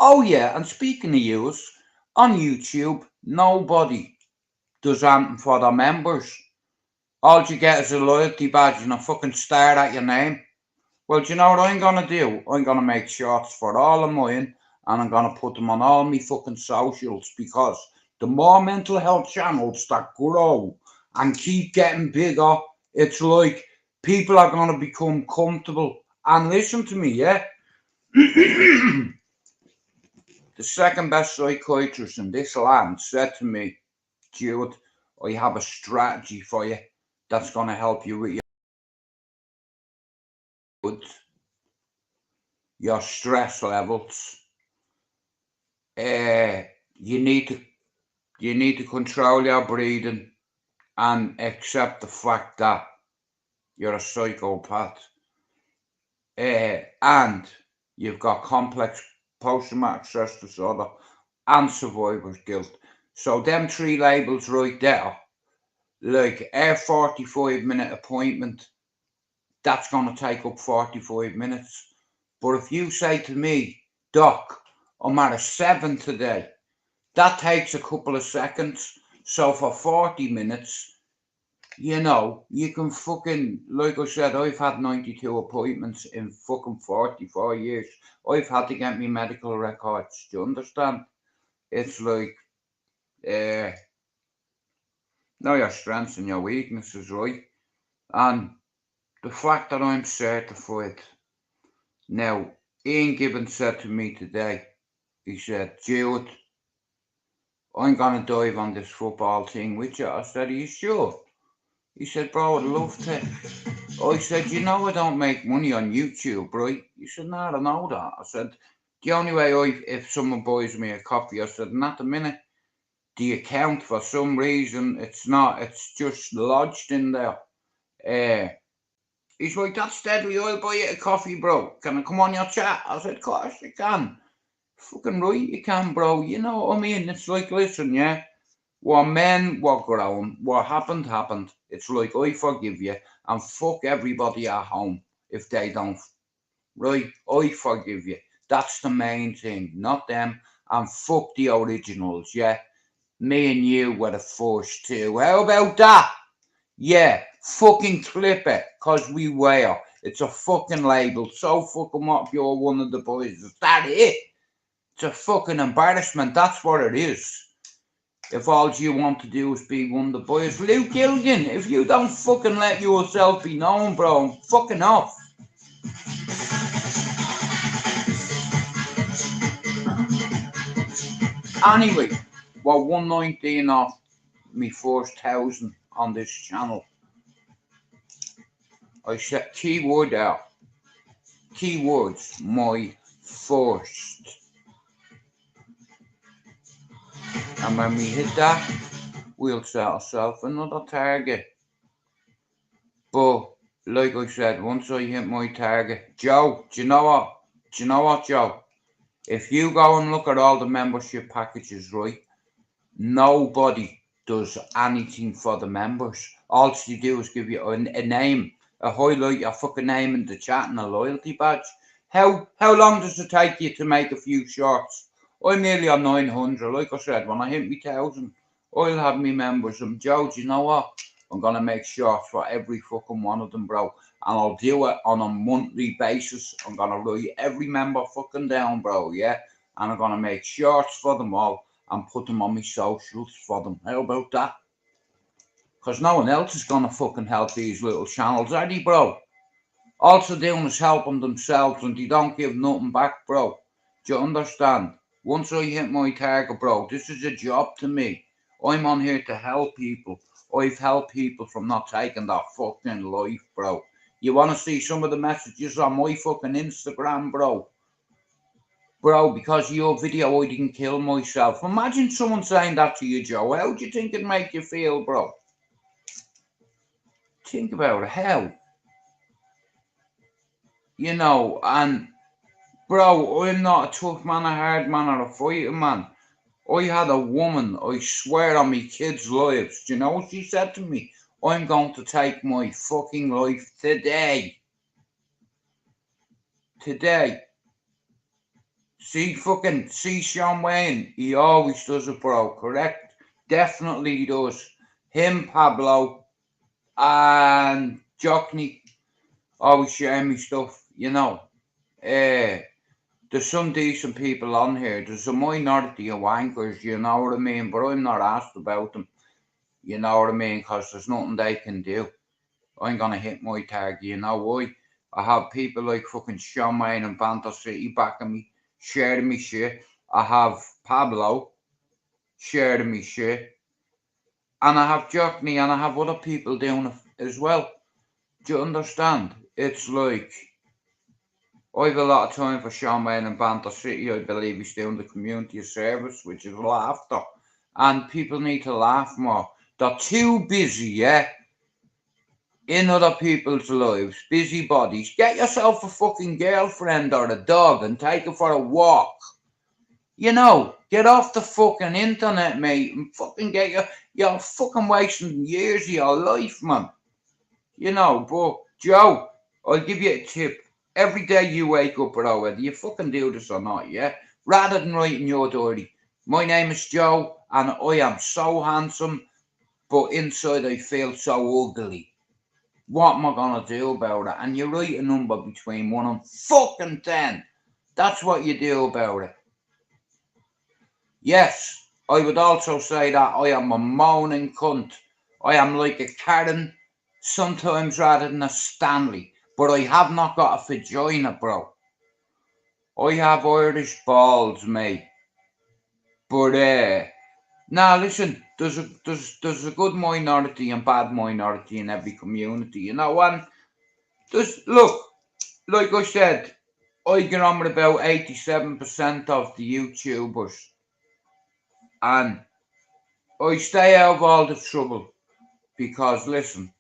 Oh yeah, and speaking of use, on YouTube, nobody does anything for their members. All you get is a loyalty badge and a fucking star at your name. Well, do you know what I'm gonna do? I'm gonna make shorts for all of mine, and I'm gonna put them on all my fucking socials, because the more mental health channels that grow and keep getting bigger, it's like people are gonna become comfortable. And listen to me, yeah? The second best psychiatrist in this land said to me, Jude, I have a strategy for you that's going to help you with your stress levels. You need to control your breathing and accept the fact that you're a psychopath. And you've got complex post-traumatic stress disorder and survivor's guilt. So them 3 labels right there, like a 45-minute appointment, that's going to take up 45 minutes. But if you say to me, Doc, I'm at a 7 today, that takes a couple of seconds. So for 40 minutes, you know, you can fucking, like I said, I've had 92 appointments in fucking 44 years. I've had to get me medical records. Do you understand? It's like, know your strengths and your weaknesses, right? And the fact that I'm certified. Now, Ian Gibbons said to me today, he said, Jude, I'm going to dive on this football thing with you. I said, are you sure? He said, bro, I'd love to. I said, you know I don't make money on YouTube, right? He said, no, I know that. I said, the only way if someone buys me a copy, I said, not a minute. The account, for some reason, it's just lodged in there. He's like, that's deadly, I'll buy you a coffee, bro. Can I come on your chat? I said, of course you can. Fucking right you can, bro. You know what I mean? It's like, listen, yeah, what men, what grown, what happened. It's like, I forgive you, and fuck everybody at home if they don't. Right? I forgive you. That's the main thing, not them. And fuck the originals, yeah? Me and you were the first two. How about that? Yeah, fucking clip it, cause we were. It's a fucking label. So fucking what if you're one of the boys? Is that it? It's a fucking embarrassment. That's what it is. If all you want to do is be one of the boys, Luke Gilligan, if you don't fucking let yourself be known, bro, I'm fucking off. Anyway, we're 119 off me first 1,000 on this channel. I set keyword out. Keywords, my first. And when we hit that, we'll set ourselves another target. But like I said, once I hit my target, Joe, do you know what? Do you know what, Joe? If you go and look at all the membership packages, right, nobody does anything for the members. All they do is give you a name, a highlight your fucking name in the chat and a loyalty badge. How long does it take you to make a few shorts? I'm nearly on 900. Like I said, when I hit me 1,000, I'll have me members. And Joe, do you know what? I'm gonna make shorts for every fucking one of them, bro. And I'll do it on a monthly basis. I'm gonna write every member fucking down, bro, yeah? And I'm gonna make shorts for them all and put them on my socials for them. How about that? Because no one else is gonna fucking help these little channels, are they, bro? All they're doing is helping themselves and they don't give nothing back, bro. Do you understand? Once I hit my target, bro, this is a job to me. I'm on here to help people. I've helped people from not taking their fucking life, bro. You want to see some of the messages on my fucking Instagram, bro? Bro, because of your video, I didn't kill myself. Imagine someone saying that to you, Joe. How do you think it'd make you feel, bro? Think about it. How? You know, and bro, I'm not a tough man, a hard man, or a fighting man. I had a woman, I swear on me kids' lives. Do you know what she said to me? I'm going to take my fucking life today. Today. See Sean Wayne, he always does it, bro, correct? Definitely he does. Him, Pablo, and Jockney always share me stuff, you know. There's some decent people on here. There's a minority of wankers, you know what I mean? But I'm not asked about them, you know what I mean? Because there's nothing they can do. I'm going to hit my target, you know why? I have people like fucking Sean Wayne and Banter City backing me, sharing me shit. I have Pablo sharing me shit. And I have Jockney and I have other people doing it as well. Do you understand? It's like, I have a lot of time for Sean Wayne and Banter City. I believe he's doing the community service, which is laughter. And people need to laugh more. They're too busy, yeah? In other people's lives, busybodies. Get yourself a fucking girlfriend or a dog and take her for a walk. You know, get off the fucking internet, mate, and fucking get you're fucking wasting years of your life, man. You know, but Joe, I'll give you a tip. Every day you wake up, bro, whether you fucking do this or not, yeah? Rather than writing your diary, my name is Joe, and I am so handsome, but inside I feel so ugly. What am I gonna do about it? And you write a number between 1 and fucking 10. That's what you do about it. Yes, I would also say that I am a moaning cunt. I am like a Karen, sometimes rather than a Stanley. But I have not got a vagina, bro. I have Irish balls, mate. But now listen, there's a good minority and bad minority in every community, you know. And look, like I said, I get on with about 87% of the YouTubers, and I stay out of all the trouble because listen,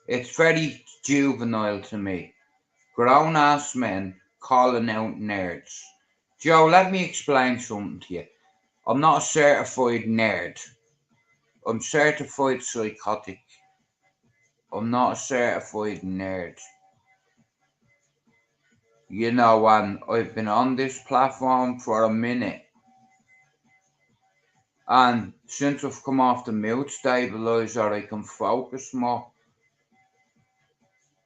it's very juvenile to me. Grown ass men calling out nerds. Joe, let me explain something to you. I'm not a certified nerd. I'm certified psychotic. I'm not a certified nerd. You know, and I've been on this platform for a minute. And since I've come off the mood stabilizer, I can focus more.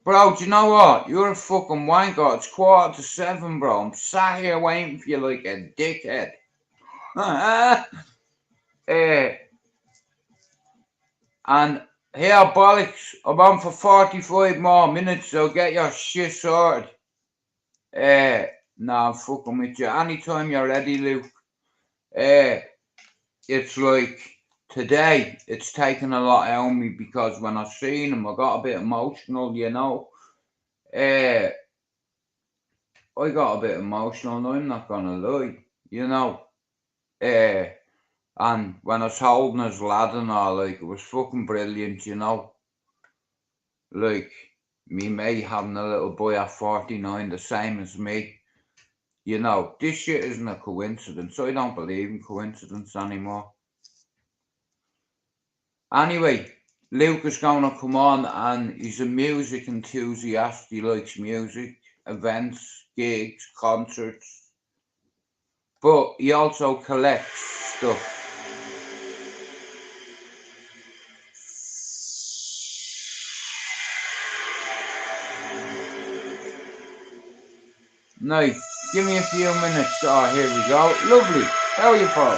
Bro, do you know what? You're a fucking wanker. It's 6:45, bro. I'm sat here waiting for you like a dickhead. And here, bollocks, I'm on for 45 more minutes, so get your shit sorted. Nah, I'm fucking with you. Anytime you're ready, Luke. It's like today, it's taken a lot out of me because when I seen him, I got a bit emotional, you know. I got a bit emotional, and I'm not gonna lie, you know. And when I was holding his lad and all, like, it was fucking brilliant, you know. Like, Me mate having a little boy at 49, the same as me. You know, this shit isn't a coincidence. I don't believe in coincidence anymore. Anyway, Luke is going to come on, and he's a music enthusiast. He likes music, events, gigs, concerts, but he also collects stuff. Nice. Give me a few minutes. Oh, here we go. Lovely. How are you, Paul?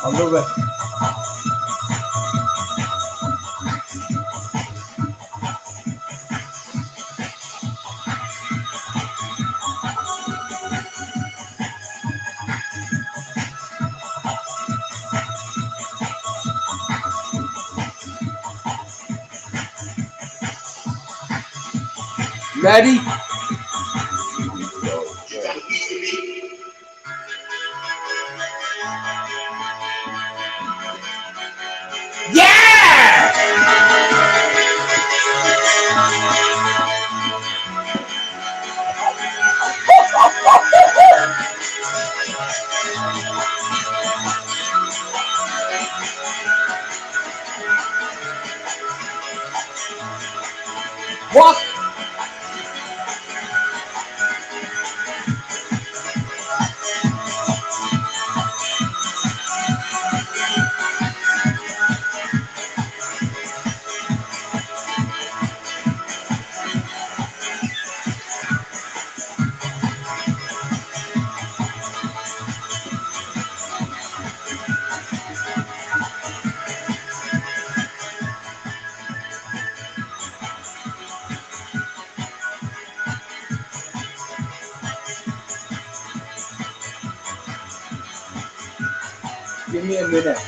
I love it. Ready? Yeah! What? Give me a minute.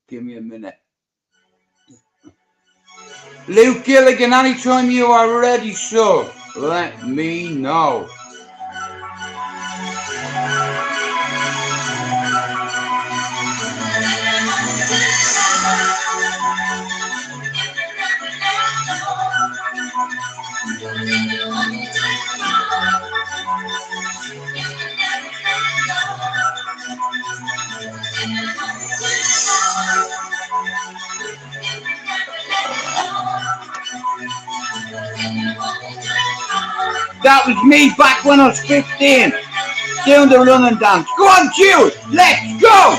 Give me a minute. Luke Gilligan, anytime you are ready, sir, let me know. That was me back when I was 15, doing the run and dance. Go on, Jude, let's go!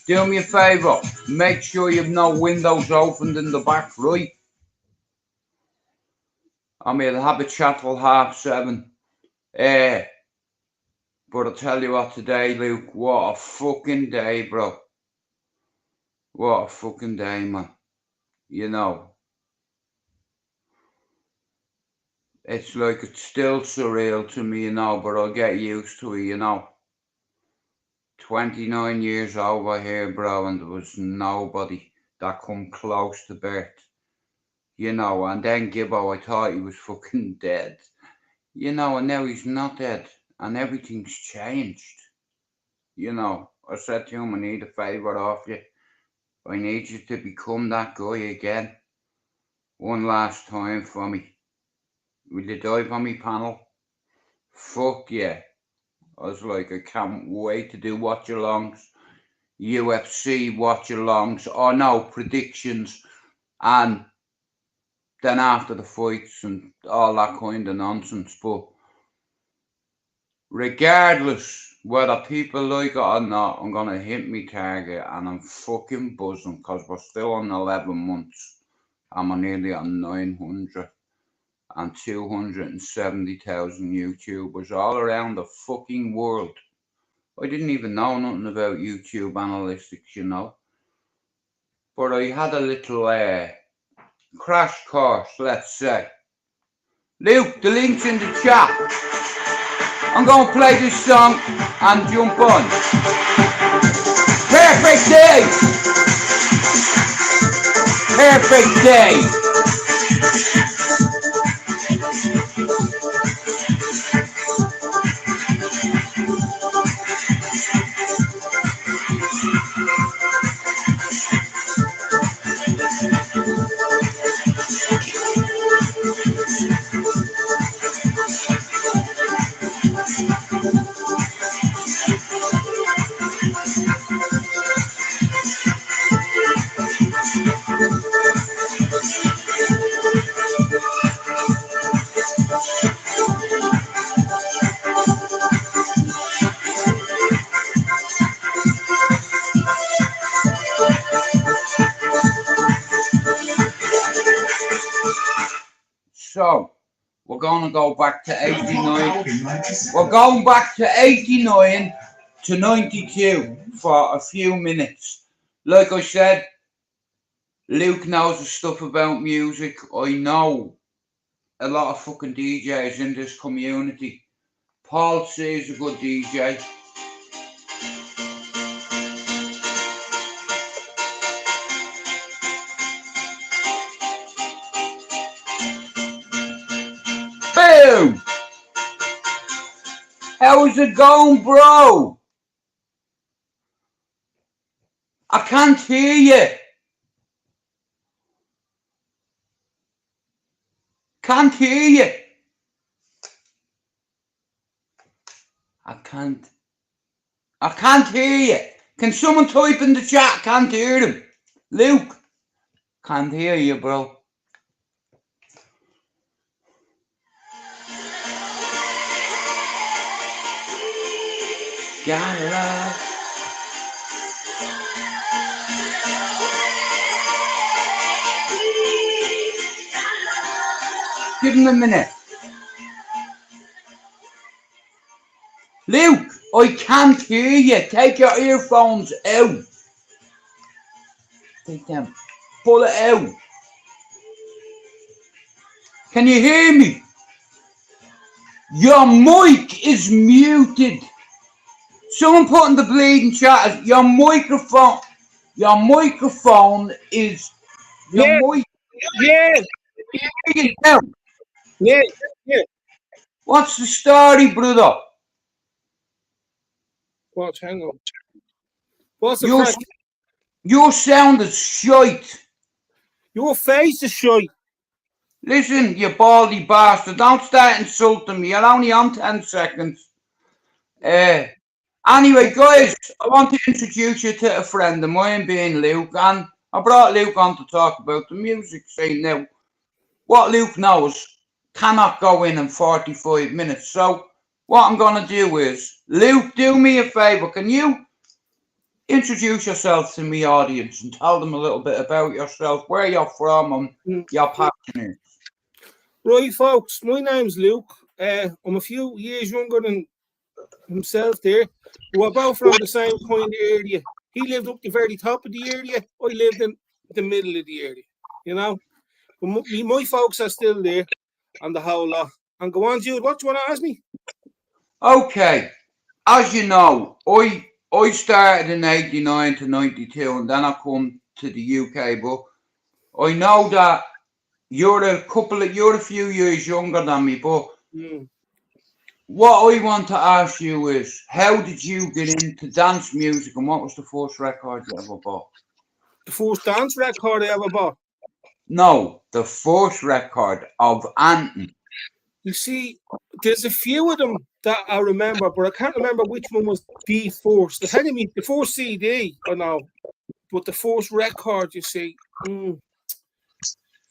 Do me a favour, make sure you've no windows opened in the back, right? I'm here to have a chat till 7:30. But I'll tell you what today, Luke, what a fucking day, bro. What a fucking day, man. You know, it's like it's still surreal to me, you know, but I'll get used to it, you know. 29 years over here, bro, and there was nobody that come close to Bert. You know, and then Gibbo, I thought he was fucking dead. You know, and now he's not dead, and everything's changed. You know, I said to him, I need a favour off you. I need you to become that guy again. One last time for me. Will you dive on me panel? Fuck yeah. I was like, I can't wait to do watch-alongs, UFC watch-alongs, or no, predictions, and then after the fights and all that kind of nonsense. But regardless whether people like it or not, I'm going to hit me target, and I'm fucking buzzing because we're still on 11 months and we're nearly on 900 and 270,000 YouTubers all around the fucking world. I didn't even know nothing about YouTube analytics, you know. But I had a little crash course, let's say. Luke, the link's in the chat. I'm going to play this song and jump on. Perfect day! Perfect day! So, we're going to go back to 89. We're going back to 89 to 92 for a few minutes. Like I said, Luke knows the stuff about music. I know a lot of fucking DJs in this community. Paul C is a good DJ. Boom! How's it going, bro? I can't hear you. Can't hear you. I can't hear you. Can someone type in the chat? Can't hear him. Luke, can't hear you, bro. Gotta give him a minute. Luke, I can't hear you. Take your earphones out. Take them. Pull it out. Can you hear me? Your mic is muted. Someone put in the bleeding chat, your microphone is Yeah. What's the story, brother? What? Hang on. What's the your, crack? Your sound is shite. Your face is shite. Listen, you baldy bastard, don't start insulting me. You're only on 10 seconds. Anyway, guys, I want to introduce you to a friend of mine, being Luke, and I brought Luke on to talk about the music scene. Now, what Luke knows cannot go in 45 minutes, so what I'm going to do is, Luke, do me a favour, can you introduce yourself to my audience and tell them a little bit about yourself, where you're from and your passion? Right, folks, my name's Luke. I'm a few years younger than himself there. We're both from the same kind of area. He lived up the very top of the area. I lived in the middle of the area, you know. But my folks are still there and the whole lot. And go on, Jude, what do you want to ask me? Okay, as you know, I I started in 89 to 92 and then I come to the UK, but I know that you're a few years younger than me, but what I want to ask you is, how did you get into dance music and what was the first record you ever bought? The first dance record I ever bought? No, the first record of Anton. You see, there's a few of them that I remember, but I can't remember which one was the first. The first CD, I know, but the first record, you see.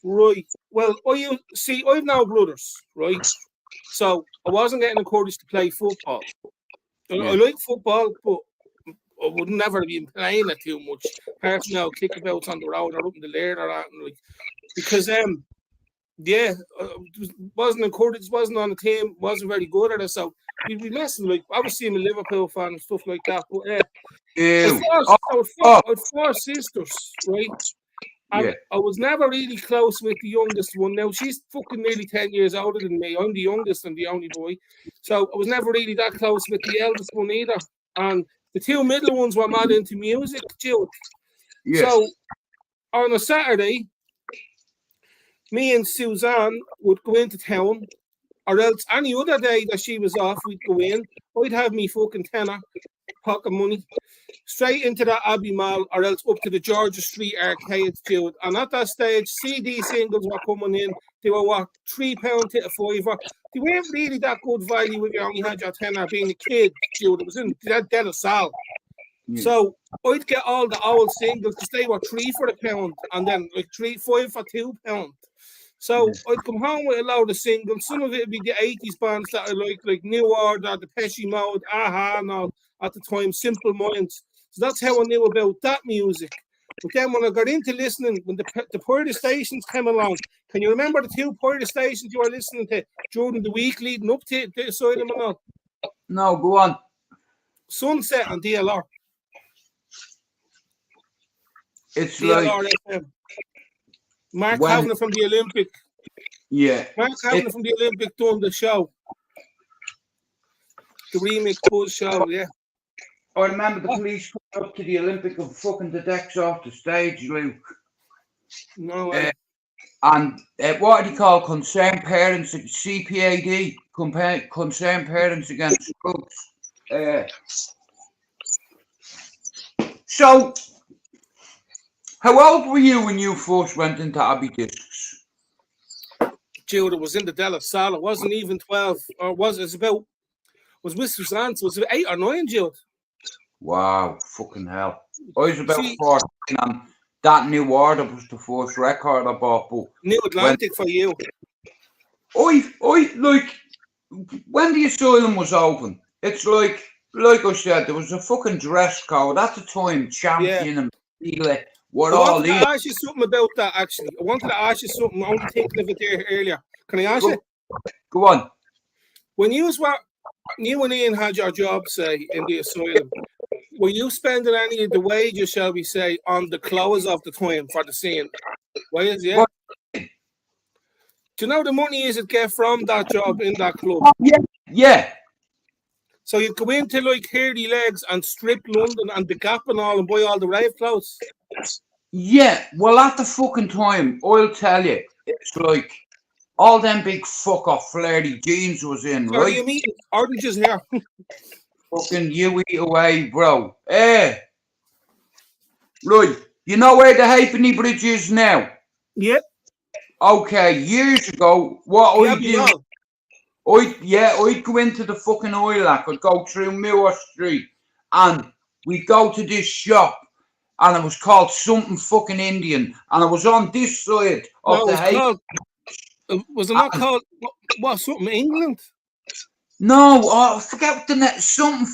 Right. Well, I've now brothers, right? So I wasn't getting encouraged to play football. I like football, but I would never be playing it too much. Apart from now, kickabouts on the road or up in the lair or that, like, because wasn't encouraged, wasn't on the team, wasn't very good at it. So we'd be messing, like, I was seeing a Liverpool fan and stuff like that. But I had four sisters, right? And I was never really close with the youngest one. Now she's fucking nearly 10 years older than me. I'm the youngest and the only boy. So I was never really that close with the eldest one either. And the two middle ones were mad into music, Jill. Yes. So on a Saturday, me and Suzanne would go into town, or else any other day that she was off, we'd go in. I'd have me fucking tenner, pocket money, straight into that Abbey Mall, or else up to the Georgia Street arcades, Jill. And at that stage, CD singles were coming in. They were what, £3 to a £5. They weren't really that good value if you only had your tenner being a kid, Jill. It was in that dead of sale. So I'd get all the old singles because they were £3 for £1, and then like 5 for £2. So I'd come home with a load of singles. Some of it would be the 80s bands that I like New Order, Depeche Mode, Aha, and all at the time, Simple Minds. So that's how I knew about that music. But then when I got into listening, when the pirate stations came along, can you remember the two pirate stations you were listening to during the week leading up to the Asylum and all? No, go on. Sunset and DLR. It's DLR like FM. Mark Kavanagh from the Olympic. Yeah. Mark Kavanagh from the Olympic done the show. The remix Buzz show, yeah. I remember the police coming up to the Olympic and fucking the decks off the stage, Luke. No. And what do you call concerned parents, CPAD, concerned parents against drugs. So, how old were you when you first went into Abbey Discs? Jude, it was in the Della Sal. It wasn't even 12, or was it? Was with Suzanne, so it was 8 or 9, Jude. Wow, fucking hell. I was about 14 and that New Order was the first record I bought. But New Atlantic for you. Like, when the Asylum was open, it's like I said, there was a fucking dress code. At the time, Champion and Pele were all in. I wanted to ask you something about that, actually. I wanted to ask you something. I only thinking of it there earlier. Can I ask you? Go on. When you and Ian had your job, say, in the Asylum, were you spending any of the wages, shall we say, on the clothes of the time for the scene? Why is it? What? Do you know the money you should get from that job in that club? Yeah. So you'd go into like Hairy Legs and Strip London and the Gap and all and buy all the rave clothes? Yeah, well at the fucking time, I'll tell you, it's like all them big fuck off flirty jeans was in, right? Are you meeting oranges here? Fucking you eat away, bro. Right, you know where the Halfpenny Bridge is now? Yep. Okay, years ago, what I do, I'd go into the fucking Oilac, I'd go through Moore Street, and we'd go to this shop, and it was called something fucking Indian, and it was on this side of the Halfpenny. Was it not called, what, something England? No, I forget the net, something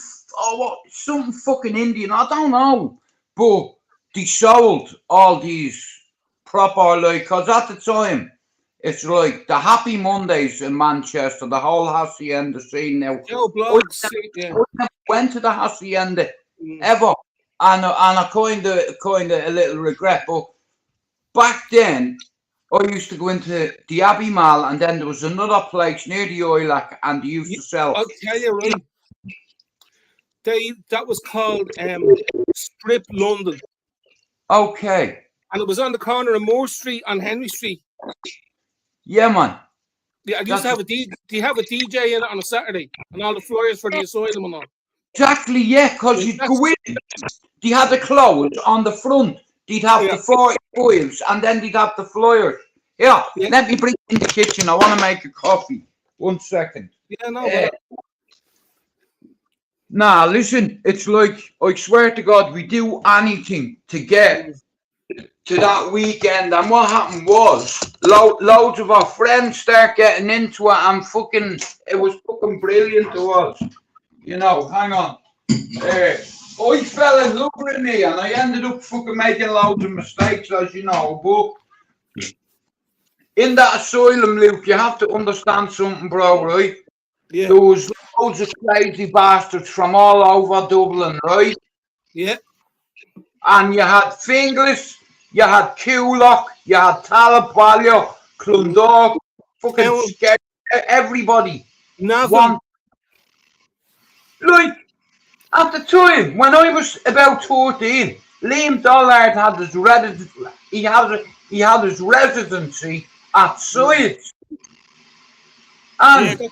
fucking Indian, I don't know, but they sold all these proper, like, because at the time, it's like the Happy Mondays in Manchester, the whole Hacienda scene now. I never went to the Hacienda ever, and I kind of a little regret. But back then, I used to go into the Abbey Mall, and then there was another place near the Oilac, and they used to sell. I'll tell you, right. that was called Strip London. Okay. And it was on the corner of Moore Street and Henry Street. Yeah, man. Yeah, I used to have a DJ in it on a Saturday, and all the flyers for the asylum and all. Exactly, yeah, because you'd go in, they had the clothes on the front, they'd have the 40 files, and then they'd have the flyers. Yeah, let me bring it in the kitchen. I want to make a coffee. 1 second. Yeah, no, Nah, listen, it's like, I swear to God, we do anything to get to that weekend. And what happened was, loads of our friends start getting into it, and it was fucking brilliant to us. You know, hang on. I fell in love with me, and I ended up fucking making loads of mistakes, as you know, but in that asylum, Luke, you have to understand something, bro, right? Yeah. There was loads of crazy bastards from all over Dublin, right? Yeah. And you had Finglas, you had Coolock, you had Wingman, Clondalk, fucking scared everybody. Nothing. Like, at the time, when I was about 14, Liam Dollard had his residency at Sides. And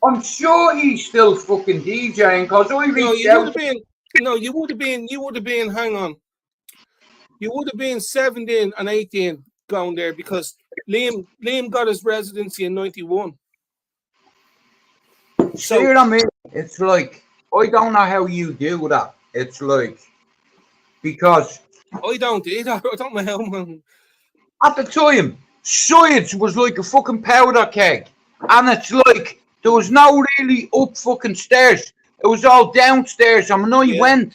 I'm sure he's still fucking DJing, because I reached out. You would have been, hang on. You would have been 17 and 18 going there, because Liam got his residency in 91. So, see what I mean? It's like, I don't know how you do that. It's like, because I don't either. I don't know how, man. At the time, Sides was like a fucking powder keg. And it's like, there was no really up fucking stairs. It was all downstairs. And when I went,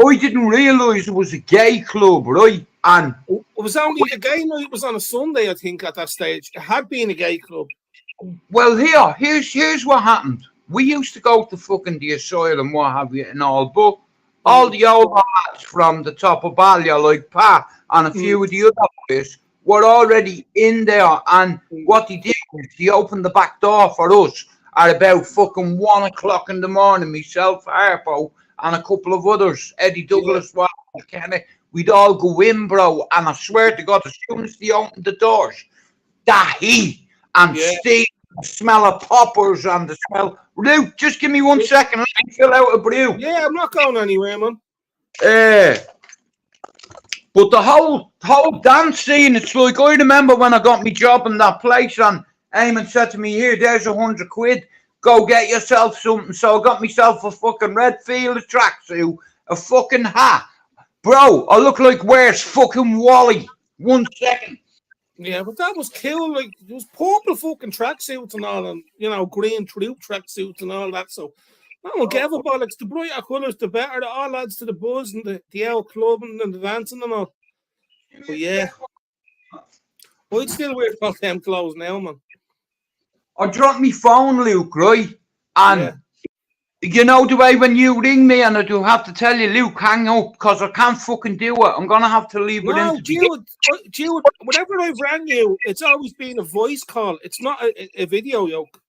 I didn't realise it was a gay club, right? And it was only a gay night. It was on a Sunday, I think, at that stage. It had been a gay club. Well, here's what happened. We used to go to fucking the asylum, what have you, and all, but all the old lads from the top of Ballier, like Pat and a few of the other boys, were already in there. And what they did was they opened the back door for us at about fucking 1 o'clock in the morning. Myself, Harpo, and a couple of others, Eddie Douglas, we'd all go in, bro. And I swear to God, as soon as they opened the doors, that heat and steam, the smell of poppers and the smell. Luke, just give me 1 second. Let me fill out a brew. Yeah, I'm not going anywhere, man. But the whole dance scene, it's like, I remember when I got my job in that place, and Eamon said to me, here, there's 100 quid. Go get yourself something. So I got myself a fucking red field tracksuit, a fucking hat. Bro, I look like where's fucking Wally? 1 second. Yeah, but that was cool. Like, there was purple fucking tracksuits and all, and, you know, green troop tracksuits and all that. So, I don't give a bollocks. The brighter colours, the better. The all adds to the buzz and the old clubbing and the dancing and all. But yeah, I'd still wear all them clothes now, man. I dropped my phone, Luke, right? And you know the way when you ring me and I do have to tell you, Luke, hang up, because I can't fucking do it. I'm going to have to leave it in. Jude, whenever I've rang you, it's always been a voice call. It's not a video, yoke.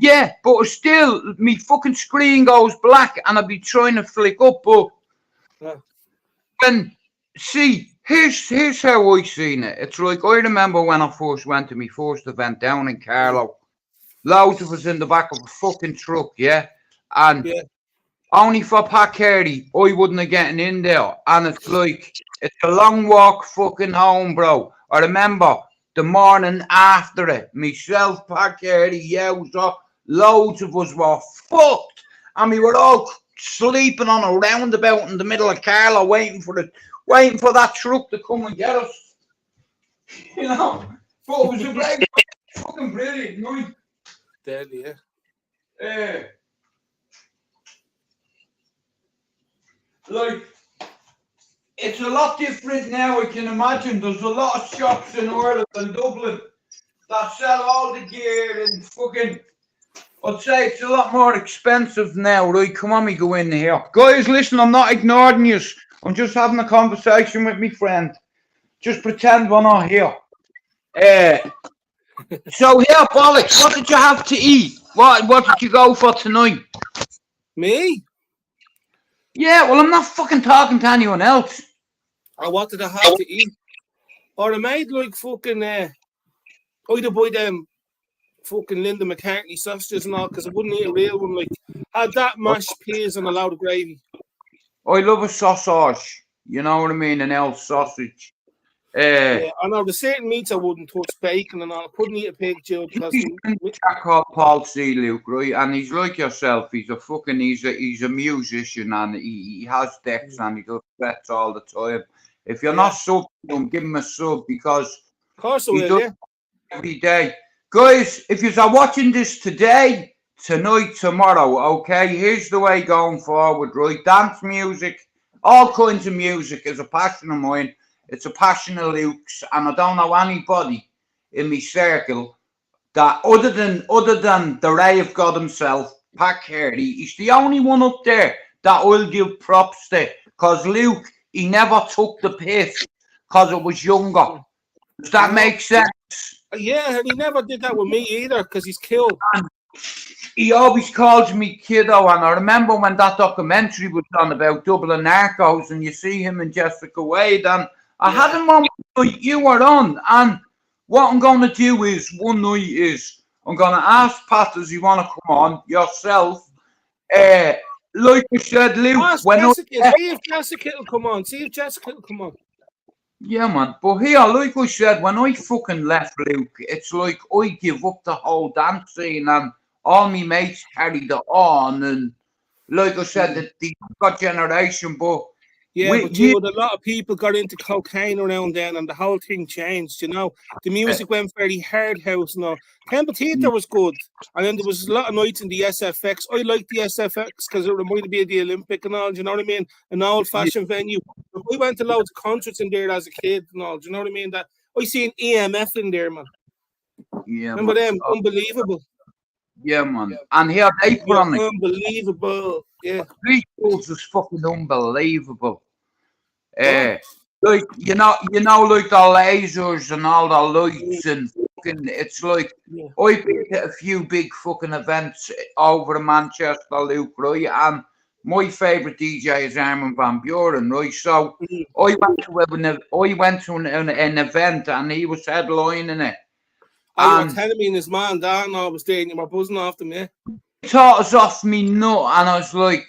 Yeah, but still, me fucking screen goes black and I'll be trying to flick up, but when, see, here's how I seen it. It's like, I remember when I first went to my first event down in Carlow. Loads of us in the back of a fucking truck, and only for Pat Carey, I wouldn't have gotten in there. And it's like, it's a long walk fucking home, bro. I remember the morning after it, myself, Pat Carey, loads of us were fucked. And we were all sleeping on a roundabout in the middle of Carlow, waiting for that truck to come and get us. You know? But it was a great fucking brilliant night. Deadly, like, it's a lot different now, I can imagine. There's a lot of shops in Ireland and Dublin that sell all the gear and fucking, I'd say it's a lot more expensive now, right? Come on, me go in here. Guys, listen, I'm not ignoring you. I'm just having a conversation with my friend. Just pretend we're not here. So here, bollocks, what did you have to eat? What did you go for tonight? Me? Yeah, well, I'm not fucking talking to anyone else. Or what did I have to eat? Or I made like fucking, I'd buy them fucking Linda McCartney sausages and all, because I wouldn't eat a real one. Like, had that mashed peas and a load of gravy. I love a sausage. You know what I mean? An L sausage. Yeah, I know the certain meats I wouldn't touch, bacon and all. I couldn't eat a pig, Joe, because He's a chap called Paul C. Luke, right? And he's like yourself. He's a musician, and he has decks and he does sets all the time. If you're not subbed to him, give him a sub, because of course I he will, does yeah. every day. Guys, if you are watching this today, tonight, tomorrow, okay, here's the way going forward, right? Dance music, all kinds of music is a passion of mine. It's a passion of Luke's, and I don't know anybody in my circle that other than the Ray of God himself, Pat Carey, he's the only one up there that will give props to, because Luke, he never took the piss because it was younger. Does that make sense? Yeah, and he never did that with me either, because he's killed. He always calls me kiddo, and I remember when that documentary was on about Dublin Narcos, and you see him and Jessica Wade, and I had a moment like you were on, and what I'm going to do is, one night is, I'm going to ask Pat, does he want to come on, yourself, like I said, Luke, Ask when Jessica, see if Jessica will come on. Yeah, man, but here, like I said, when I fucking left Luke, it's like I give up the whole dance scene, and all my mates carried it on, and like I said, the younger generation, but yeah, but a lot of people got into cocaine around then, and the whole thing changed. You know, the music went very hard house and all. Temple Theatre was good, and then there was a lot of nights in the SFX. I liked the SFX because it reminded me of the Olympic and all. Do you know what I mean? An old-fashioned venue. We went to loads of concerts in there as a kid and all. Do you know what I mean? That I seen EMF in there, man. Yeah, remember them? Unbelievable. Yeah, man. And here they put on it. Unbelievable. Yeah. Three Schools was fucking unbelievable. Like you know, like the lasers and all the lights and fucking. It's like I've been to a few big fucking events over in Manchester, Luke, right? And my favourite DJ is Armin van Buuren, right? So I went to an event and he was headlining it. You were telling me and his man Dan I was there and you were buzzing off them, yeah? He taught us off me nut, and I was like,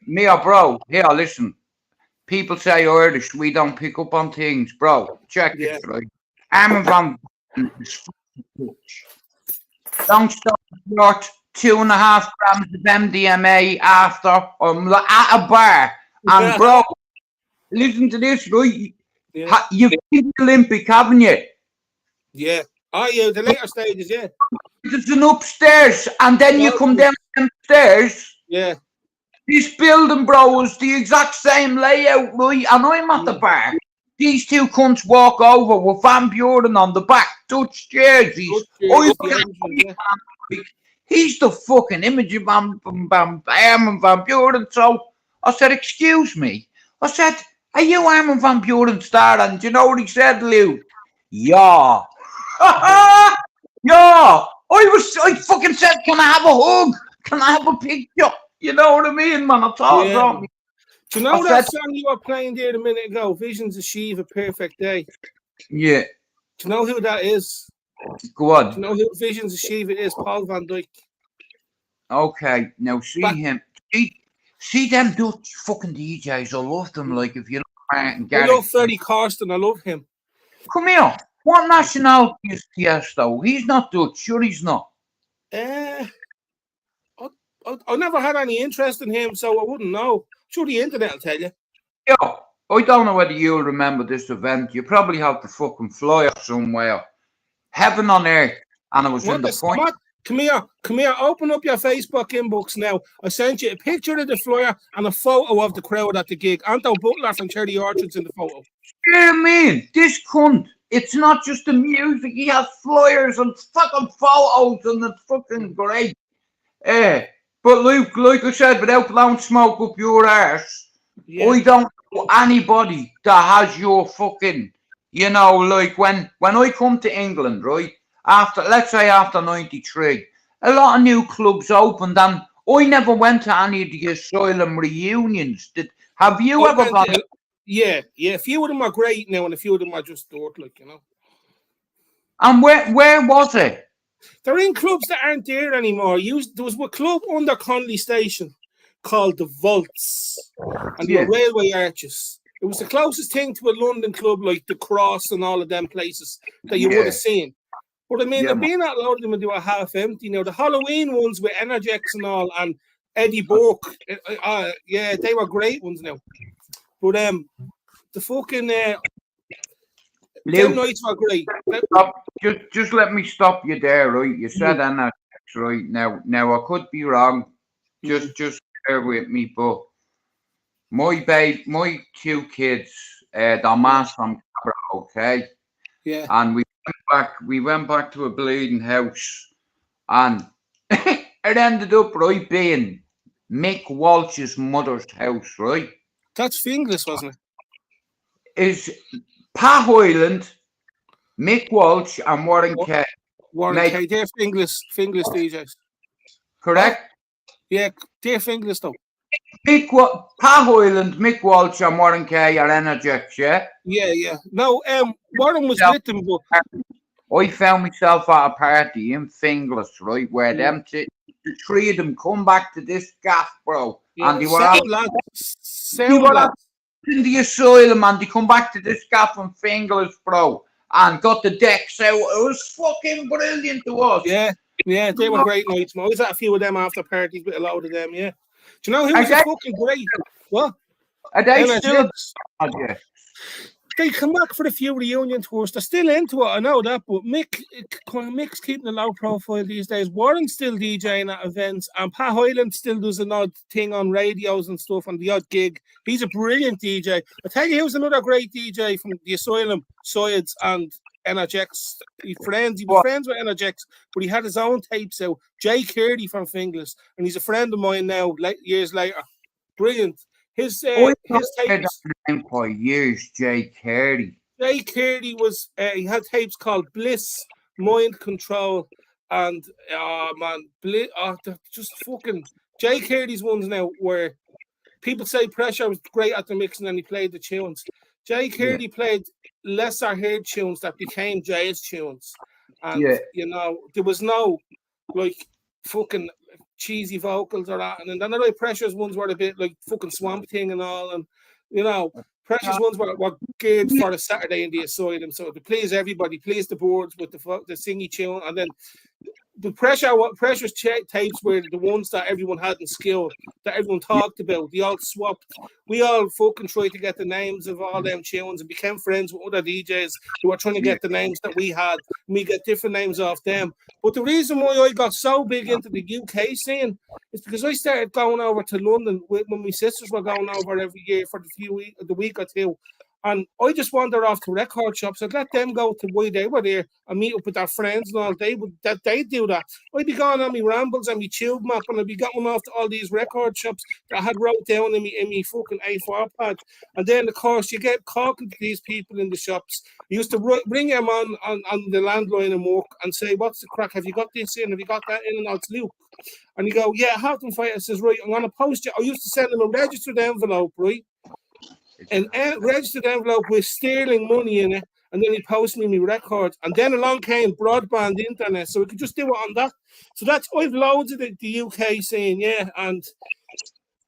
Mia, bro, here, listen. People say Irish, we don't pick up on things, bro. Check this, right? Armin van Buuren. Don't stop short, 2.5 grams of MDMA after, at a bar. And, bro, listen to this, right? You've seen the Olympic, haven't you? Yeah. Oh, yeah, the later stages, yeah. There's an upstairs, and then you come down the stairs. Yeah. This building, bro, was the exact same layout, right? And I'm at the bar. These two cunts walk over with Van Buuren on the back, Dutch jerseys. He's the fucking image of Armin van Buuren. So I said, excuse me. I said, are you Armin van Buuren's star? And do you know what he said, Lou? Yeah. Yeah. I fucking said, can I have a hug? Can I have a picture? You know what I mean, man? I thought about me. Do you know that song you were playing there a minute ago? Visions of Shiva, Perfect Day. Yeah. Do you know who that is? Go on. Do you know who Visions of Shiva is? Paul van Dyk. Okay, now him. See them Dutch fucking DJs. I love them. Like if you know, I love Freddie Karsten. I love him. Come here. What nationality is Tiesto? He's not Dutch. Sure, he's not. I never had any interest in him, so I wouldn't know. Sure, the internet will tell you. Yeah, I don't know whether you'll remember this event. You probably have the fucking flyer somewhere. Heaven on Earth. And it was in the point. Come here. Open up your Facebook inbox now. I sent you a picture of the flyer and a photo of the crowd at the gig. Anto Butler from Cherry Orchards in the photo. Yeah, man, this cunt. It's not just the music. He has flyers and fucking photos, and it's fucking great. But Luke, like I said, without blowing smoke up your arse, I don't know anybody that has your fucking, you know, like when I come to England, right, let's say after 93, a lot of new clubs opened, and I never went to any of the asylum reunions. Have you I ever went gone? to- yeah. A few of them are great now, and a few of them are just dirt, like, you know. And where was it? They're in clubs that aren't there anymore. There was a club under Connolly Station called the Vaults, and they Yeah. were railway arches. It was the closest thing to a London club like the Cross and all of them places that you would have seen. But I mean, Yeah, being out loud of them, they were half empty now. The Halloween ones with Energex and all, and Eddie Burke, yeah, they were great ones now. But the fucking them Luke, nights were great. just let me stop you there, right? You said Energex, right? Now I could be wrong. Just bear with me, but my two kids, they're mass from Cabra, okay? Yeah. And we went back to a bleeding house, and it ended up right being Mick Walsh's mother's house, right? That's Finglas, wasn't it? Is Pat Hyland, Mick Walsh, and Warren Kay. Warren Kay, they're Finglas DJs. Correct? Yeah, they're Finglas though. Pat Hyland, Mick Walsh, and Warren Kay are Energex, yeah? Yeah. No, Warren was with them, but I found myself at a party in Finglas, right, where them the three of them come back to this gaff, bro, and they were in the asylum, and they come back to this gaff in Finglas, bro, and got the decks out. It was fucking brilliant to us. Yeah, they were great nights. I was at a few of them after parties with a load of them, yeah. Do you know who was fucking great? What? Are they still? They come back for a few reunion tours. They're still into it, I know that, but Mick's keeping a low profile these days. Warren's still DJing at events, and Pat Hyland still does an odd thing on radios and stuff, and the odd gig. He's a brilliant DJ. I tell you, who's another great DJ from the Asylum, Soids, and Energex. He was friends with Energex, but he had his own tapes out. Jay Kearney from Finglas, and he's a friend of mine now, years later. Brilliant. His tapes for years, Jay Kearney. Jay Kearney was he had tapes called Bliss, Mind Control, and just fucking Jay Kearney's ones now where people say Pressure was great at the mixing and he played the tunes. Jay Kearney played lesser heard tunes that became Jay's tunes. And you know, there was no like fucking cheesy vocals or that, and then the Pressure's ones were a bit like fucking Swamp Thing and all, and you know, Pressure's ones were geared for a Saturday in the Asylum, so to please everybody, please the boards with the singy tune, and then the Pressure's tapes were the ones that everyone had in skill, that everyone talked about. They all swapped. We all fucking tried to get the names of all them tunes and became friends with other DJs who were trying to get the names that we had. And we get different names off them. But the reason why I got so big into the UK scene is because I started going over to London when my sisters were going over every year for the week or two. And I just wander off to record shops. I'd let them go to why they were there and meet up with their friends and all. They'd do that. I'd be going on my rambles and my tube map, and I'd be going off to all these record shops that I had wrote down in me fucking A4 pad. And then, of course, you get talking to these people in the shops. You used to bring them on the landline and work and say, "What's the crack? Have you got this in? Have you got that in?" And it's Luke. And you go, "Yeah, I have them for you." I says, "Right, I'm going to post you." I used to send them a registered envelope, right? An registered envelope with sterling money in it, and then he posted me my records. And then along came broadband internet, so we could just do it on that. So I've loads of the UK scene, yeah. And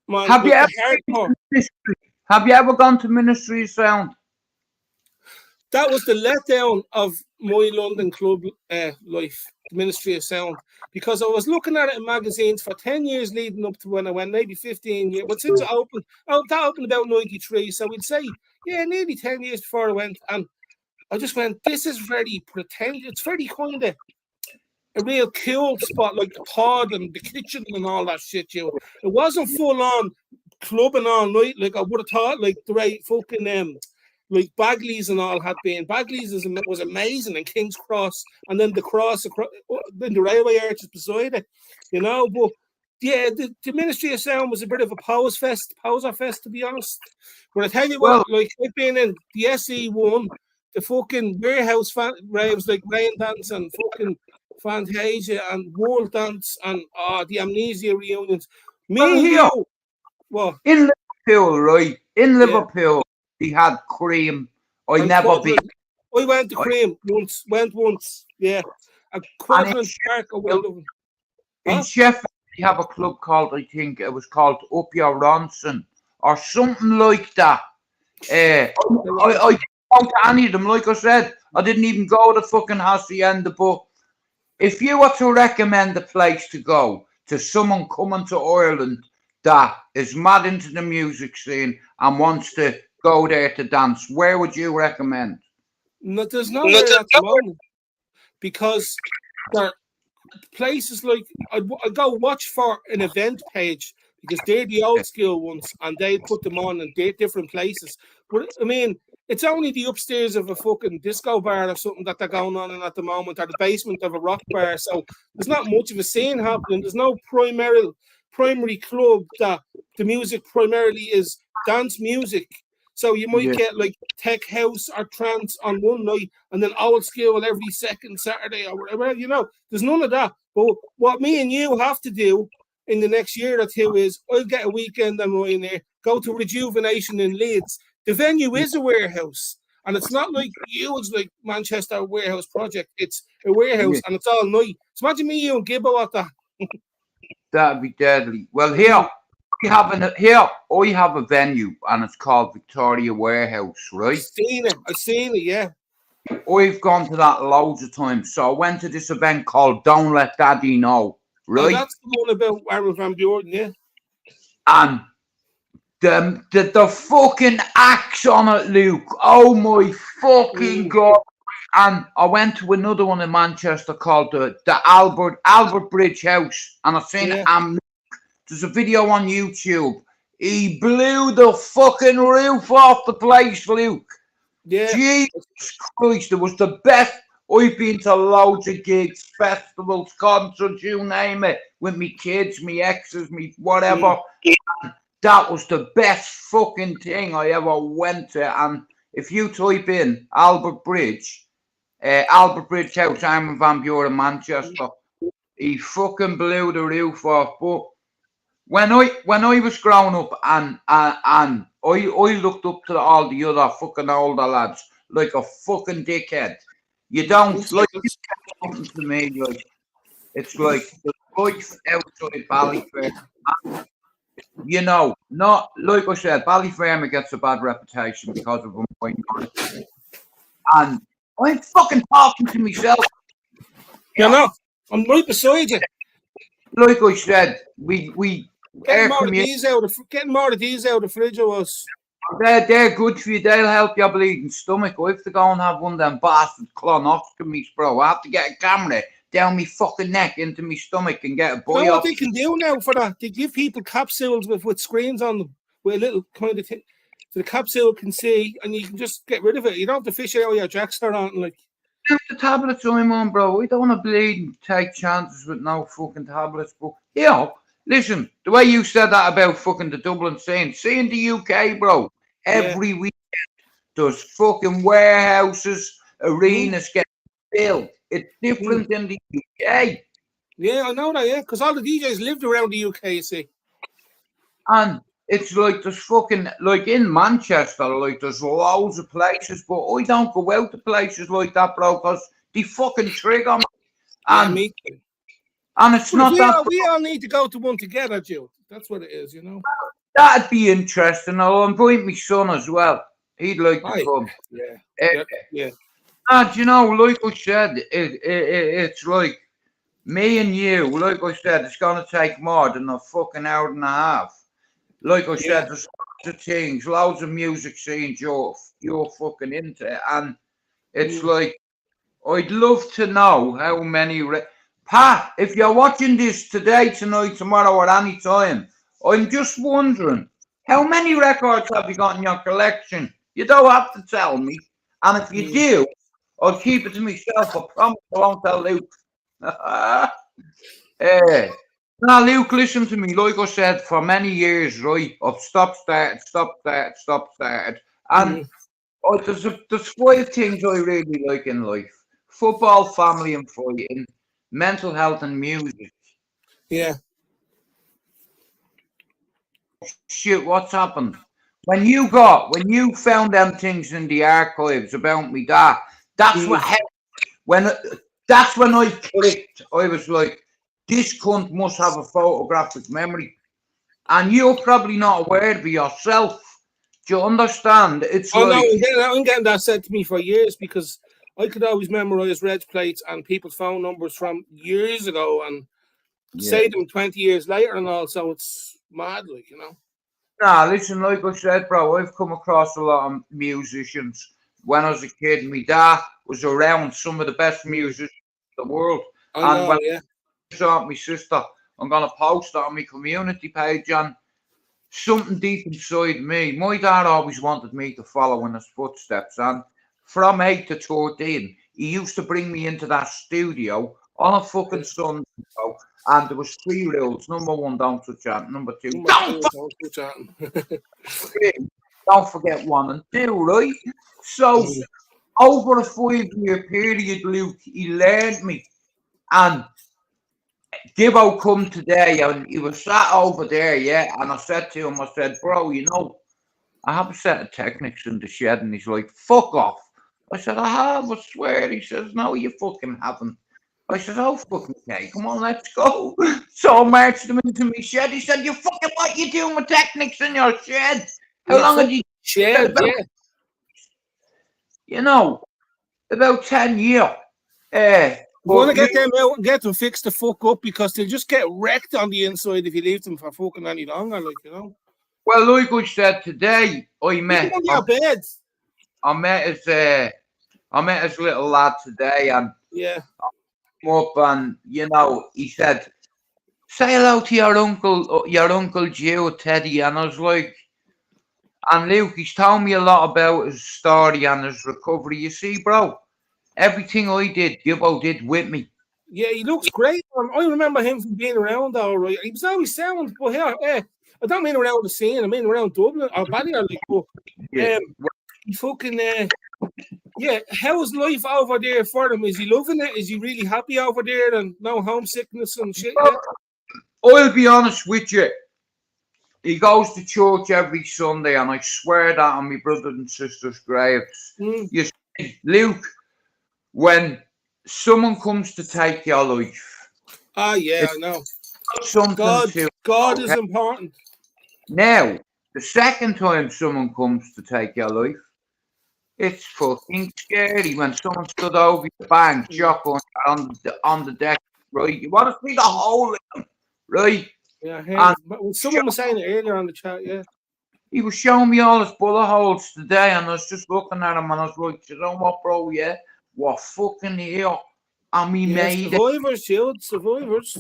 man, have you ever gone to Ministry of Sound? That was the letdown of my London club life, the Ministry of Sound, because I was looking at it in magazines for 10 years leading up to when I went, maybe 15 years. But since it opened, that opened about 93, so we'd say, yeah, nearly 10 years before I went. And I just went, this is very pretentious. It's very kind of a real cool spot, like the pod and the kitchen and all that shit, you know. It wasn't full on clubbing all night like I would have thought, like the right fucking like Bagley's and all had been. Bagley's was amazing, and King's Cross, and then the Cross across, then the railway arches beside it, you know. But yeah, the Ministry of Sound was a bit of a poser fest, to be honest. But I tell you what, like I've been in the SE1, the fucking warehouse raves like rain dance and fucking Fantasia and World Dance and the Amnesia reunions. Me Well, and here, you, what? in Liverpool, right? In Yeah. Liverpool, he had Cream. I And never been. Quadrant. I went to Cream once, yeah. A Quadrant Park, I would love. In Sheffield, they have a club called, I think it was called Up Your Ronson or something like that. I didn't go to any of them, like I said. I didn't even go to fucking Hacienda, but if you were to recommend a place to go to someone coming to Ireland that is mad into the music scene and wants to go there to dance, where would you recommend? No, there's nowhere at the moment because there are places like I'd go watch for an event page because they're the old school ones and they put them on in different places. But I mean, it's only the upstairs of a fucking disco bar or something that they're going on in at the moment, or the basement of a rock bar. So there's not much of a scene happening. There's no primary club that the music primarily is dance music. So you might get like tech house or trance on one night and then old school every second Saturday or whatever. You know, there's none of that. But what me and you have to do in the next year or two is I'll get a weekend on Ryanair, go to Rejuvenation in Leeds. The venue is a warehouse. And it's not like it's like Manchester Warehouse Project. It's a warehouse and it's all night. So imagine me, you and Gibbo at that. That'd be deadly. Well, here I have a venue and it's called Victoria Warehouse, right? I've seen it, yeah. I've gone to that loads of times. So I went to this event called Don't Let Daddy Know, right? Oh, that's the one about Aaron Van Buren, yeah. And the fucking acts on it, Luke. Oh my fucking God. And I went to another one in Manchester called the Albert Bridge House. And I've seen there's a video on YouTube. He blew the fucking roof off the place, Luke. Yeah. Jesus Christ, it was the best. I've been to loads of gigs, festivals, concerts, you name it, with me kids, me exes, me whatever. That was the best fucking thing I ever went to. And if you type in Albert Bridge House, Aaron Van Buren, Manchester, he fucking blew the roof off. But when I was growing up and I looked up to all the other fucking older lads like a fucking dickhead. You don't like something to me like it's like the life outside Ballyfermot. You know, not like I said, Ballyfermot gets a bad reputation because of a minority. And I'm fucking talking to myself. You know, I'm right beside you. Like I said, we getting more of these out of the fridge of us. They're good for you. They'll help your bleeding stomach. I have to go and have one of them bastard colonoscopies, bro. I have to get a camera down my fucking neck into my stomach and get a boy. You know what they can do now for that? They give people capsules with screens on them with a little kind of thing. So the capsule can see and you can just get rid of it. You don't have to fish out your jacks or anything like. The tablets I'm on, bro. We don't want to bleed and take chances with no fucking tablets. But listen, the way you said that about fucking the Dublin scene, see in the UK, bro, every weekend there's fucking warehouses, arenas getting built. It's different in the UK. Yeah, I know that, because all the DJs lived around the UK, you see. And it's like there's fucking, like in Manchester, like there's loads of places, but I don't go out to places like that, bro, because they fucking trigger me. And, me too. And it's not that. We all need to go to one together, Joe. That's what it is, you know. That'd be interesting. I'll invite my son as well. He'd like to come. Yeah. And you know, like I said, it's like me and you. Like I said, it's gonna take more than a fucking hour and a half. Like I said, there's lots of things, loads of music scenes you're fucking into, and it's like I'd love to know how many. Pat, if you're watching this today, tonight, tomorrow, or any time, I'm just wondering how many records have you got in your collection? You don't have to tell me, and if you do, I'll keep it to myself. I promise I won't tell Luke. Now, Luke, listen to me. Like I said, for many years, right, I've stopped, started. And there's 5 things I really like in life. Football, family, and fighting. mental health and music. Yeah. Shit, what's happened? When you found them things in the archives about me, that's what happened. That's when I clicked. I was like, this cunt must have a photographic memory. And you're probably not aware of it yourself. Do you understand? It's Oh, like... no, I'm getting that said to me for years because I could always memorize reg plates and people's phone numbers from years ago and say them 20 years later and all, so it's mad, like, you know. Nah, listen, like I said, bro, I've come across a lot of musicians. When I was a kid, my dad was around some of the best musicians in the world. I know, when yeah. I saw my sister, I'm going to post it on my community page, and something deep inside me, my dad always wanted me to follow in his footsteps, and from 8 to 13, he used to bring me into that studio on a fucking Sunday, and there was 3 rules. Number 1, don't touch that. Number 2, don't touch that. Don't forget 1 and 2, right? So, over a 5-year period, Luke, he learned me. And Gibbo come today, and he was sat over there, yeah, and I said to him, I said, bro, you know, I have a set of Technics in the shed, and he's like, fuck off. I said, I have, I swear. He says, no, you fucking haven't. I said, oh, fucking okay, come on, let's go. So I marched him into my shed. He said, you fucking, what you doing with Technics in your shed? How long have you shed? About, you know, about 10 years. You want to get them out and get them fixed the fuck up because they'll just get wrecked on the inside if you leave them for fucking any longer, like, you know. Well, like I said today, I met his little lad today, and yeah, up, and you know, he said, "Say hello to your uncle Joe, Teddy," and I was like, and Luke, he's told me a lot about his story and his recovery. You see, bro, everything I did, Gibbo did with me. Yeah, he looks great. I remember him from being around all right. He was always sound, but here, I don't mean around the scene. I mean around Dublin or Ballyer, like, but he fucking how's life over there for him? Is he loving it? Is he really happy over there and no homesickness and shit? Yeah? I'll be honest with you. He goes to church every Sunday, and I swear that on my brothers and sisters' graves. You see, Luke, when someone comes to take your life, I know. Something God is important. Now, the second time someone comes to take your life, it's fucking scary when someone stood over your bank, shotgun on the deck, right? You want to see the hole in them, right? Yeah, someone was saying it earlier on the chat, yeah. He was showing me all his bullet holes today, and I was just looking at him, and I was like, you know what, bro, yeah? We're fucking here, and we made it. Survivors.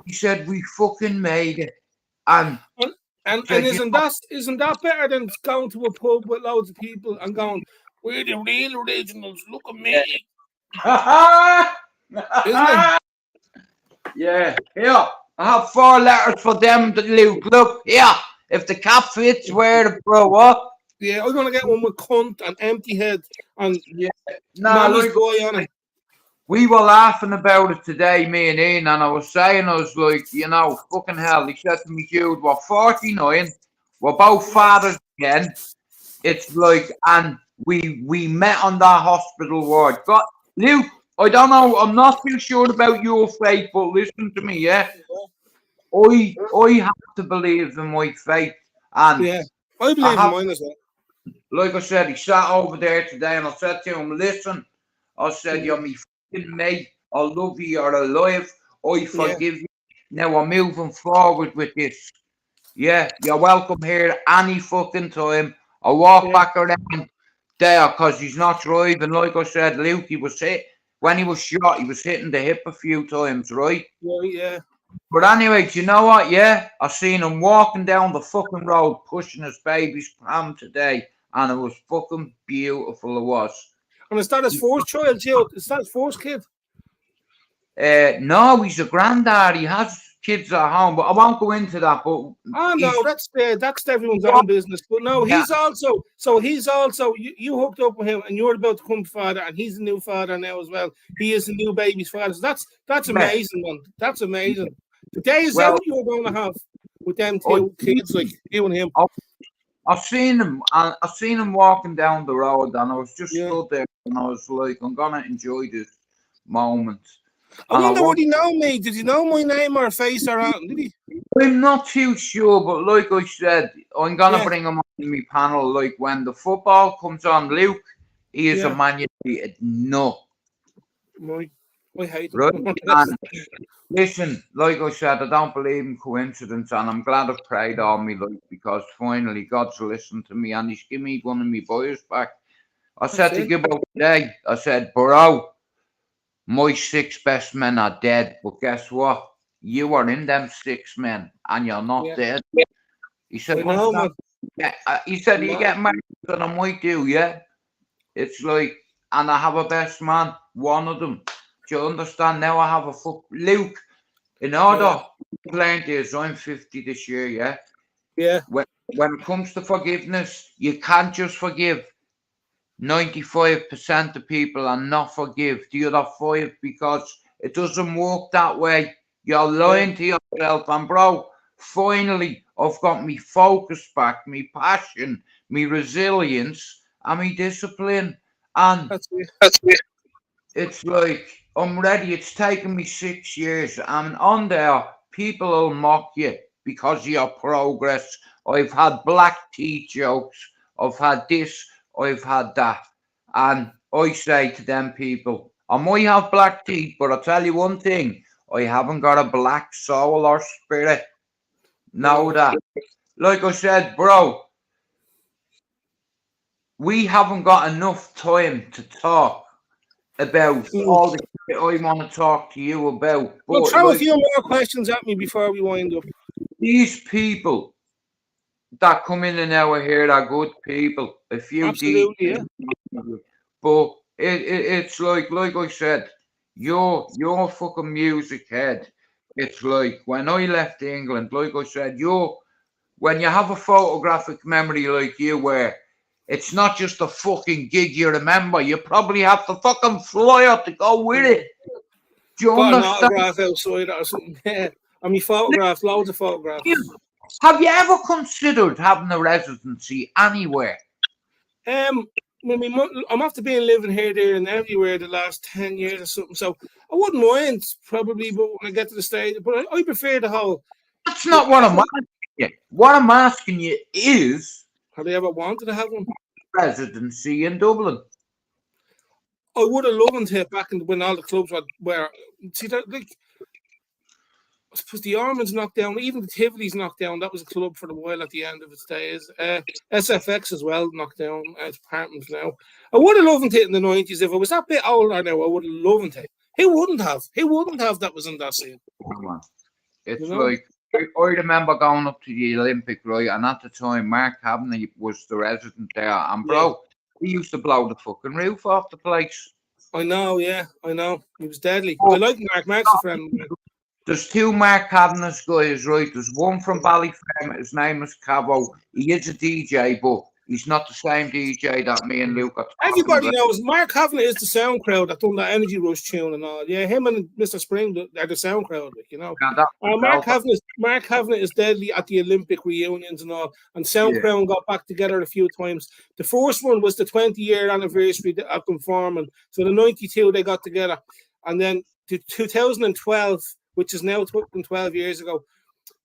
He said, we fucking made it. And isn't that better than going to a pub with loads of people and going, we're the real originals, look at me. Isn't it? Yeah, here. I have 4 letters for them, Luke. Look, here. If the cap fits, wear it, bro. What? Yeah, I'm going to get one with cunt and empty head and Mommy's boy on it. We were laughing about it today, me and Ian, and I was like, you know, fucking hell. He said to me, dude, we're 49. We're both fathers again. It's like, and we met on that hospital ward. But Luke, I don't know. I'm not too sure about your faith, but listen to me, yeah. I have to believe in my faith, and I believe in mine as well. Like I said, he sat over there today, and I said to him, listen, I said, you're me fucking mate. I love you. You're alive. I forgive you. Now I'm moving forward with this. Yeah, you're welcome here any fucking time. I walk back around there because he's not driving. Like I said, Luke, he was hit when he was shot. He was hitting the hip a few times, right? Yeah. But anyway, do you know what? Yeah, I seen him walking down the fucking road pushing his baby's pram today, and it was fucking beautiful. It was. And is that his first child, Joe? Is that his first kid? No, he's a granddad. He has kids at home, but I won't go into that. But Oh no, that's everyone's Yeah. own business. But no, Yeah. he's also you hooked up with him, and you're about to become father, and he's a new father now as well. He is the new baby's father. So that's amazing, man. That's amazing. The days out you're going to have with them two kids, like you and him. I've seen him, and I seen him walking down the road, and I was just Yeah. stood there, and I was like, I'm gonna enjoy this moment. I wonder would he know me? Did he know my name or face or anything? Did he? I'm not too sure, but like I said, I'm gonna Yeah. bring him on my panel. Like when the football comes on, Luke, he is Yeah. a Man United nut. I hate him. Right? And listen, like I said, I don't believe in coincidence, and I'm glad I've prayed on me, like, because finally God's listened to me and He's given me one of my boys back. I said to Gibbo today, I said, bro, my 6 best men are dead, but guess what? You are in them 6 men, and you're not dead. He said, he said, you get married, and I might do, yeah. It's like, and I have a best man, one of them. Do you understand? Now I have a Luke. In order to explain to you, I'm 50 this year, yeah? Yeah. When it comes to forgiveness, you can't just forgive 95% of people and not forgive the other 5 because it doesn't work that way. You're lying to yourself. And bro, finally, I've got me focus back, me passion, me resilience, and me discipline. And that's it. It's like, I'm ready. It's taken me 6 years. And on there, people will mock you because of your progress. I've had black tea jokes. I've had this. I've had that. And I say to them people, I might have black teeth, but I'll tell you one thing. I haven't got a black soul or spirit. Know that. Like I said, bro, we haven't got enough time to talk about all the shit I want to talk to you about. Well, throw a few more questions at me before we wind up. These people that come in and out here are good people. A few Absolutely, but it's like I said, you're a fucking music head. It's like when I left England, like I said, when you have a photographic memory like you where it's not just a fucking gig you remember. You probably have to fucking fly out to go with it. Do you understand? An autograph outside or something. Yeah. I mean, photographs, loads of photographs. Have you ever considered having a residency anywhere? I'm after being living here, there, and everywhere the last 10 years or something. So I wouldn't mind probably, but when I get to the stage, but I prefer the whole. That's not what I'm asking you. What I'm asking you is, have you ever wanted to have one? Residency in Dublin. I would have loved to back when all the clubs were see that like I suppose the Ormonds knocked down, even the Tivoli's knocked down. That was a club for a while at the end of its days. SFX as well knocked down as apartments now. I would have loved it in the 90s if I was that bit older now. I would have loved it. Who wouldn't have? That was in that scene. It's like I remember going up to the Olympic, right? And at the time, Mark Kavanagh was the resident there. And bro, he used to blow the fucking roof off the place. I know, I know. He was deadly. I like Mark. Mark's a friend of mine. There's 2 Mark Kavanagh's guys, right? There's one from Ballyfermot. His name is Cavo. He is a DJ, but he's not the same DJ that me and Luke are talking Everybody about. knows Mark Kavanagh is the sound crowd that done that Energy Rush tune and all. Yeah, him and Mr. Spring are the sound crowd, like, you know. Mark Kavanagh is deadly at the Olympic reunions and all. And Sound Crown got back together a few times. The first one was the 20-year anniversary of them forming. So the 92 they got together. And then the 2012, which is now 12 years ago,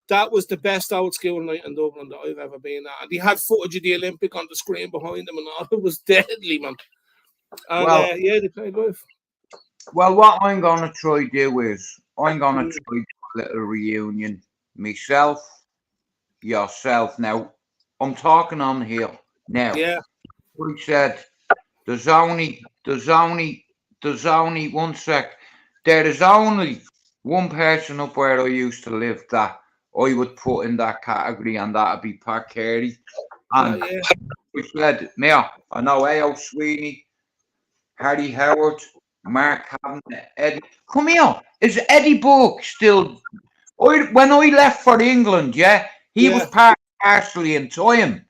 that was the best old school night in Dublin that I've ever been at. And he had footage of the Olympic on the screen behind him and all. It was deadly, man. And they played live. Well, what I'm going to try to do is I'm going to try a little reunion. Myself, yourself. Now, I'm talking on here. Now, we said there's only one sec. There is only one person up where I used to live that I would put in that category, and that'd be Pat Carey. And we said, now, I know A.O. Sweeney, Harry Howard, Mark Kavanagh, Eddie. Come here. Is Eddie Burke still When I left for England, yeah, he was partially in time.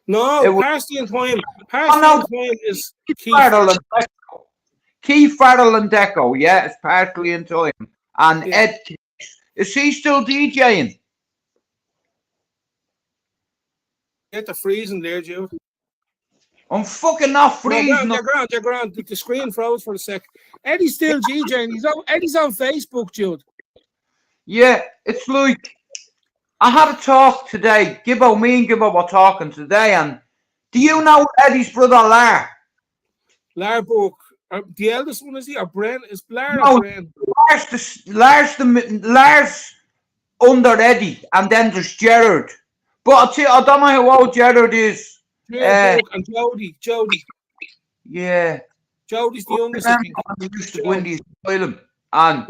No, Parsley and Thyme. Parsley and Thyme is Keith Farrell and Deco. Keith Farrell and Deco, yeah, it's partially in time. And Ed, is he still DJing? Get the freezing there, Jude. I'm fucking not freezing. No, they're grand. The screen froze for a sec. Eddie's still DJing. Eddie's on Facebook, Jude. Yeah, it's like I had a talk today. Me and Gibbo were talking today, and do you know Eddie's brother Lar? Lar Book. The eldest one is he or Brent? Is Lar no, or Brent? Lar's under Eddie, and then there's Gerard. But I don't know how old Gerard is. And Jody. Yeah. Jody's the youngest. I used to go in the asylum, and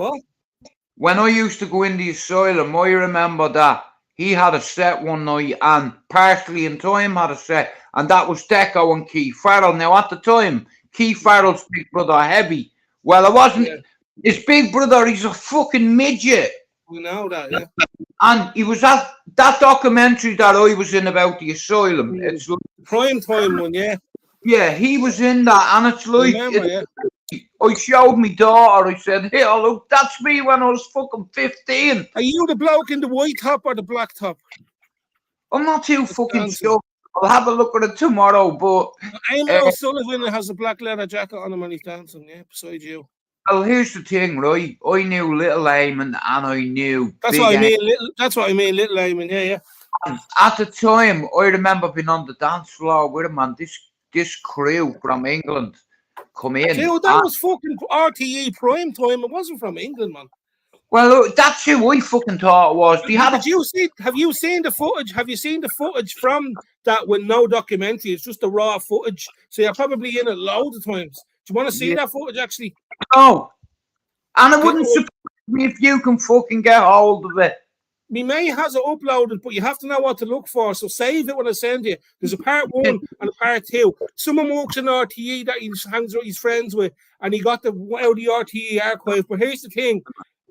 when I used to go in the asylum, I remember that he had a set one night, and Parsley and Thyme had a set, and that was Deco and Keith Farrell. Now at the time, Keith Farrell's big brother Heavy. Well, it wasn't his big brother. He's a fucking midget. We know that, yeah. And he was at that documentary that I was in about the asylum. It's like, Prime Time one, yeah. Yeah, he was in that, and it's like I showed my daughter. I said, "Hey, look, that's me when I was fucking 15." Are you the bloke in the white top or the black top? I'm not too fucking sure. I'll have a look at it tomorrow. But Eamon O'Sullivan has a black leather jacket on him when he's dancing. Yeah, beside you. Well, here's the thing, right? I knew Little Eamon, and I knew. That's what I mean. That's what I mean, Little Eamon. Yeah. And at the time, I remember being on the dance floor with him, and this crew from England come in. Dude, that was fucking RTE Prime Time. It wasn't from England, man. Well, that's who I fucking thought it was. Have you seen the footage? Have you seen the footage from that with no documentary? It's just the raw footage. So you're probably in it loads of times. Do you want to see that footage, actually? No. And it wouldn't surprise me if you can fucking get hold of it. Me mate has it uploaded, but you have to know what to look for. So save it when I send you. There's a part 1 and a part 2. Someone works in RTE that he hangs with his friends with, and he got out of the RTE archive. But here's the thing.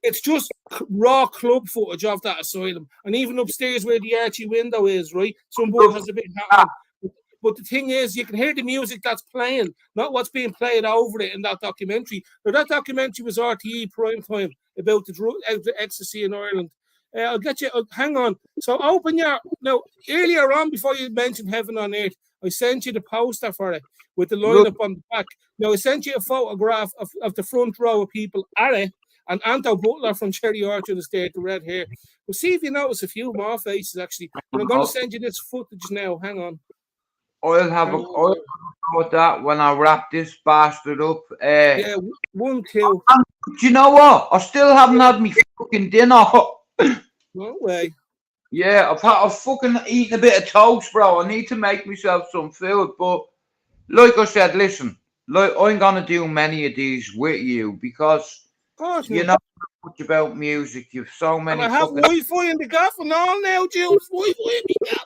It's just raw club footage of that asylum. And even upstairs where the archy window is, right? Some boy has a big hat on. But the thing is, you can hear the music that's playing, not what's being played over it in that documentary. Now, that documentary was RTE Prime Time about the ecstasy in Ireland. I'll get you. Hang on. So open your. Now, earlier on, before you mentioned Heaven on Earth, I sent you the poster for it with the lineup on the back. Now, I sent you a photograph of the front row of people at it, and Anto Butler from Cherry Orchard is there, the red hair. We'll see if you notice a few more faces, actually. But I'm going to send you this footage now. Hang on. I'll have a go with that when I wrap this bastard up. 1 kill. Do you know what? I still haven't had me fucking dinner. No way. Yeah, I've fucking eaten a bit of toast, bro. I need to make myself some food. But like I said, listen, I'm gonna do many of these with you because you know much about music. You've so many. And I have Wi-Fi in the gaff and all now, Jules. Wi-Fi in the gaff.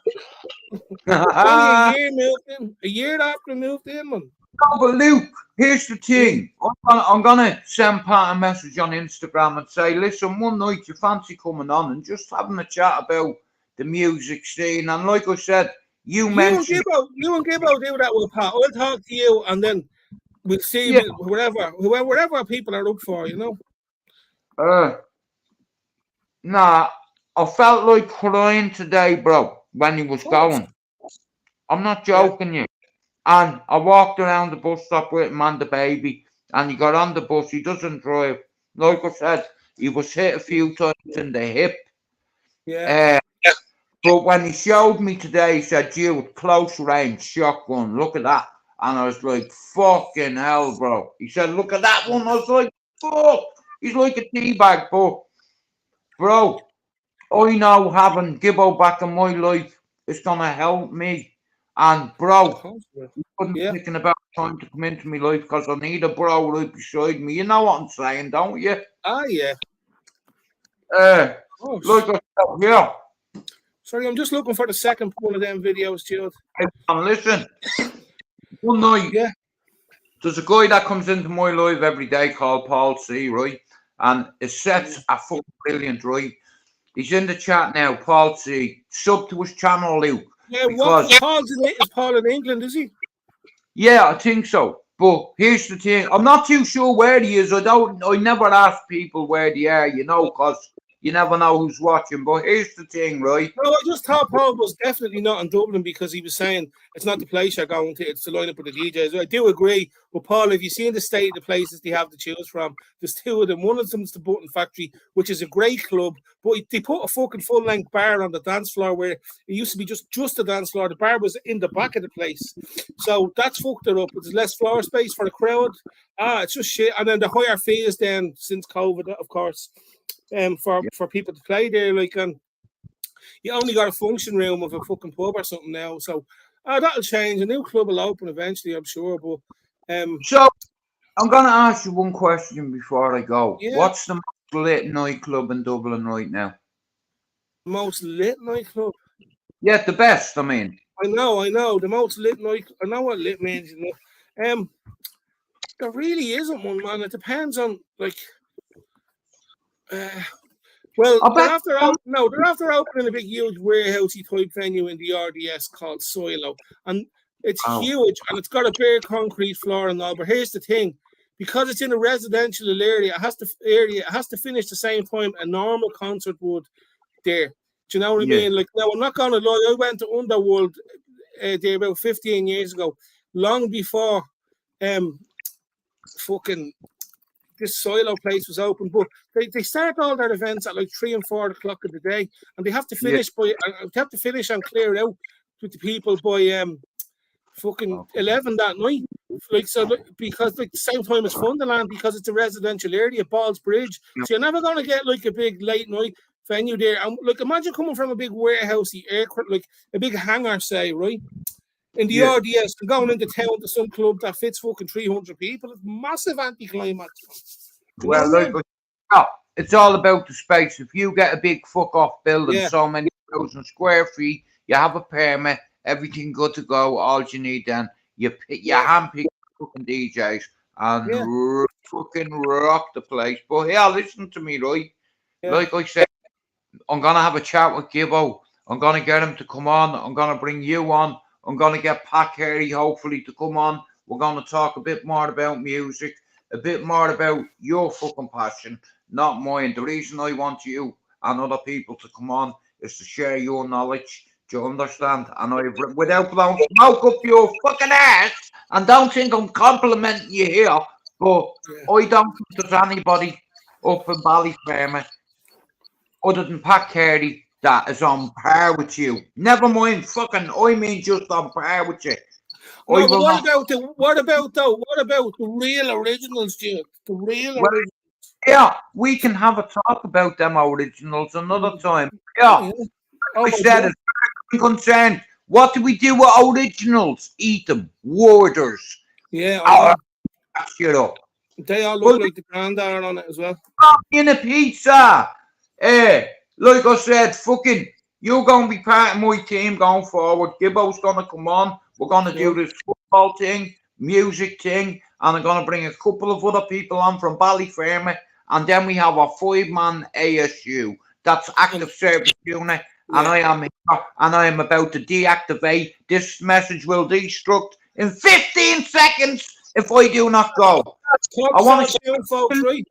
A year after I moved in, man. No, but Luke, here's the thing. I'm gonna send Pat a message on Instagram and say, listen, one night you fancy coming on and just having a chat about the music scene. And like I said, you mentioned you and Gibbo do that with Pat. I'll talk to you and then we'll see whatever people are up for, you know. Nah, I felt like crying today, bro, when he was going. I'm not joking you. And I walked around the bus stop with him and the baby, and he got on the bus. He doesn't drive. Like I said, he was hit a few times in the hip. Yeah. But when he showed me today, he said, "Dude, close range shotgun. Look at that." And I was like, "Fucking hell, bro." He said, "Look at that one." I was like, "Fuck." He's like a teabag, but bro, I know having Gibbo back in my life is gonna help me. And bro, you couldn't be thinking about trying to come into my life because I need a bro right beside me. You know what I'm saying, don't you? Ah, yeah. Like I said, yeah. Sorry, I'm just looking for the second one of them videos, Jude. And listen, one night, there's a guy that comes into my life every day called Paul C, right? And his sets are fucking brilliant, right? He's in the chat now, Paul C. Sub to his channel, Luke. Yeah, Because, is Paul in England, is he? yeah, I think so. But here's the thing. I'm not too sure where he is. I never ask people where they are, you know, because you never know who's watching. But here's the thing, right? No, I just thought Paul was definitely not in Dublin because he was saying it's not the place you're going to, it's the lineup of the DJs. I do agree with Paul. If you've seen the state of the places they have to choose from, there's two of them. One of them's the Button Factory, which is a great club, but they put a fucking full-length bar on the dance floor where it used to be just a dance floor. The bar was in the back of the place. So that's fucked it up. There's less floor space for the crowd. It's just shit. And then the higher fees then since COVID, of course. For people to play there, like, and you only got a function room of a fucking pub or something now, so that'll change. A new club will open eventually, I'm sure. But so I'm gonna ask you one question before I go. Yeah. What's the most lit nightclub in Dublin right now? Most lit nightclub? Yeah, the best. I mean, I know the most lit night. I know what lit means, you know. There really isn't one, man. It depends on like. Well, they're after opening a big, huge warehousey type venue in the RDS called Silo, and it's huge, and it's got a bare concrete floor and all. But here's the thing: because it's in a residential area, it has to finish the same time a normal concert would. There, do you know what I mean? Like, now I'm not gonna lie. I went to Underworld there about 15 years ago, long before fucking. This Silo place was open, but they start all their events at like 3 and 4 o'clock of the day, and they have to finish and clear out with the people by fucking 11 that night. Like, so, because like the same time as Funderland, because it's a residential area, Balls Bridge, so you're never gonna get like a big late night venue there. And like, imagine coming from a big warehousey aircraft, like a big hangar, say, right? In the RDS, and going into town to some club that fits fucking 300 people, it's massive anticlimax. Well, look, it's all about the space. If you get a big fuck off building, so many thousand square feet, you have a permit, everything good to go. All you need then, you handpick fucking DJs and fucking rock the place. But yeah, listen to me, right? Like I said, I'm gonna have a chat with Gibbo. I'm gonna get him to come on. I'm gonna bring you on. I'm going to get Pat Carey, hopefully, to come on. We're going to talk a bit more about music, a bit more about your fucking passion, not mine. The reason I want you and other people to come on is to share your knowledge. Do you understand? And without blowing smoke up your fucking ass, and don't think I'm complimenting you here, but I don't think there's anybody up in Ballyfermot other than Pat Carey that is on par with you. Never mind fucking, I mean just on par with you. No, but what about the real originals, Jim? The real originals. Yeah, we can have a talk about them originals another time. Yeah. I said as I'm concerned, what do we do with originals? Eat them. Warders. Yeah. Shut up. They all look like the granddad on it as well. In a pizza. Like I said, fucking, you're going to be part of my team going forward. Gibbo's going to come on. We're going to do this football thing, music thing, and I'm going to bring a couple of other people on from Ballyfermot, and then we have a 5-man ASU. That's active service unit, and I am about to deactivate. This message will destruct in 15 seconds if I do not go. I want to show folks, right?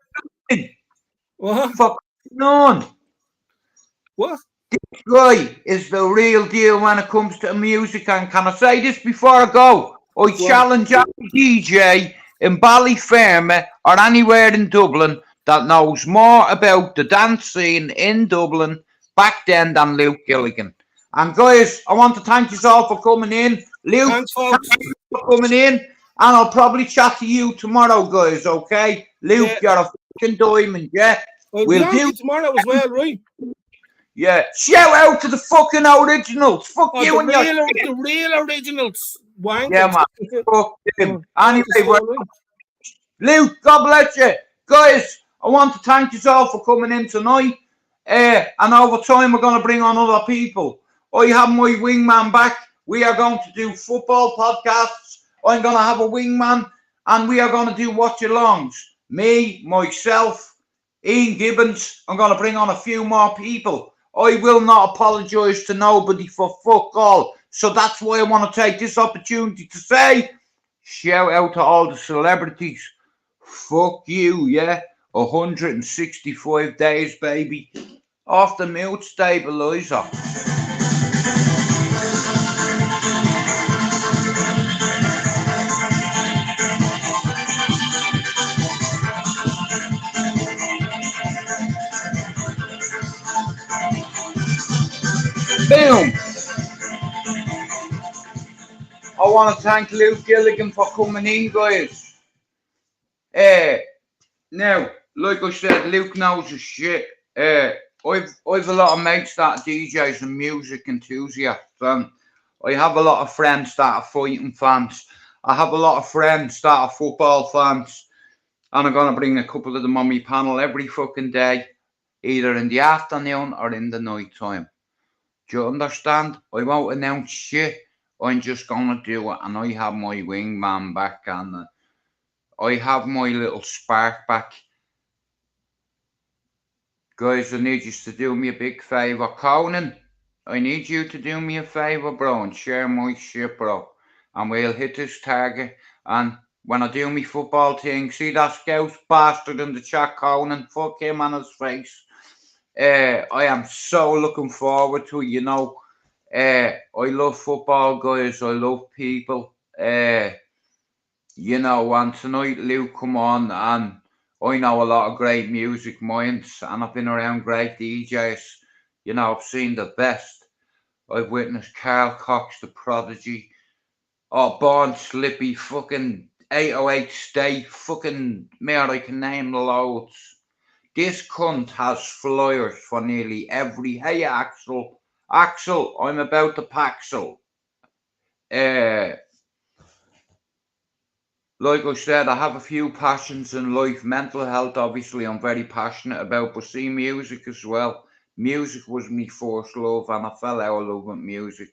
What? Fuck none. What? This guy is the real deal when it comes to music, and can I say this before I go? I challenge any DJ in Ballyfermot or anywhere in Dublin that knows more about the dance scene in Dublin back then than Luke Gilligan. And guys, I want to thank you all for coming in. Luke, thanks for coming in, and I'll probably chat to you tomorrow, guys, okay? Luke, you're a fucking diamond, yeah? We'll do tomorrow as well, right? Yeah, shout out to the fucking originals. Fuck you and the real originals. Wankers. Yeah, man. Fuck him. Anyway, Luke, God bless you. Guys, I want to thank you all for coming in tonight. And over time, we're going to bring on other people. I have my wingman back. We are going to do football podcasts. I'm going to have a wingman, and we are going to do watch-alongs. Me, myself, Ian Gibbons. I'm going to bring on a few more people. I will not apologise to nobody for fuck all. So that's why I want to take this opportunity to say, shout out to all the celebrities. Fuck you, yeah. 165 days, baby. Off the mood stabiliser. Boom! I want to thank Luke Gilligan for coming in, guys. Now, like I said, Luke knows his shit. I've a lot of mates that are DJs and music enthusiasts, and I have a lot of friends that are fighting fans. I have a lot of friends that are football fans, and I'm gonna bring a couple of them on my panel every fucking day, either in the afternoon or in the night time. Do you understand? I won't announce shit. I'm just gonna do it, and I have my wingman back, and I have my little spark back. Guys, I need you to do me a big favour. Conan, I need you to do me a favour, bro, and share my shit, bro. And we'll hit this target. And when I do me football thing, see that scout bastard in the chat, Conan? Fuck him on his face. I am so looking forward to it, you know. I love football, guys. I love people. You know, and tonight Luke come on, and I know a lot of great music minds, and I've been around great DJs. You know, I've seen the best. I've witnessed Carl Cox, the Prodigy, Born Slippy, fucking 808 State, fucking man, I can name loads. This cunt has flyers for nearly every. Hey, Axel, I'm about to Paxel. Like I said, I have a few passions in life. Mental health, obviously, I'm very passionate about, but see, music as well. Music was my first love, and I fell out of love with music.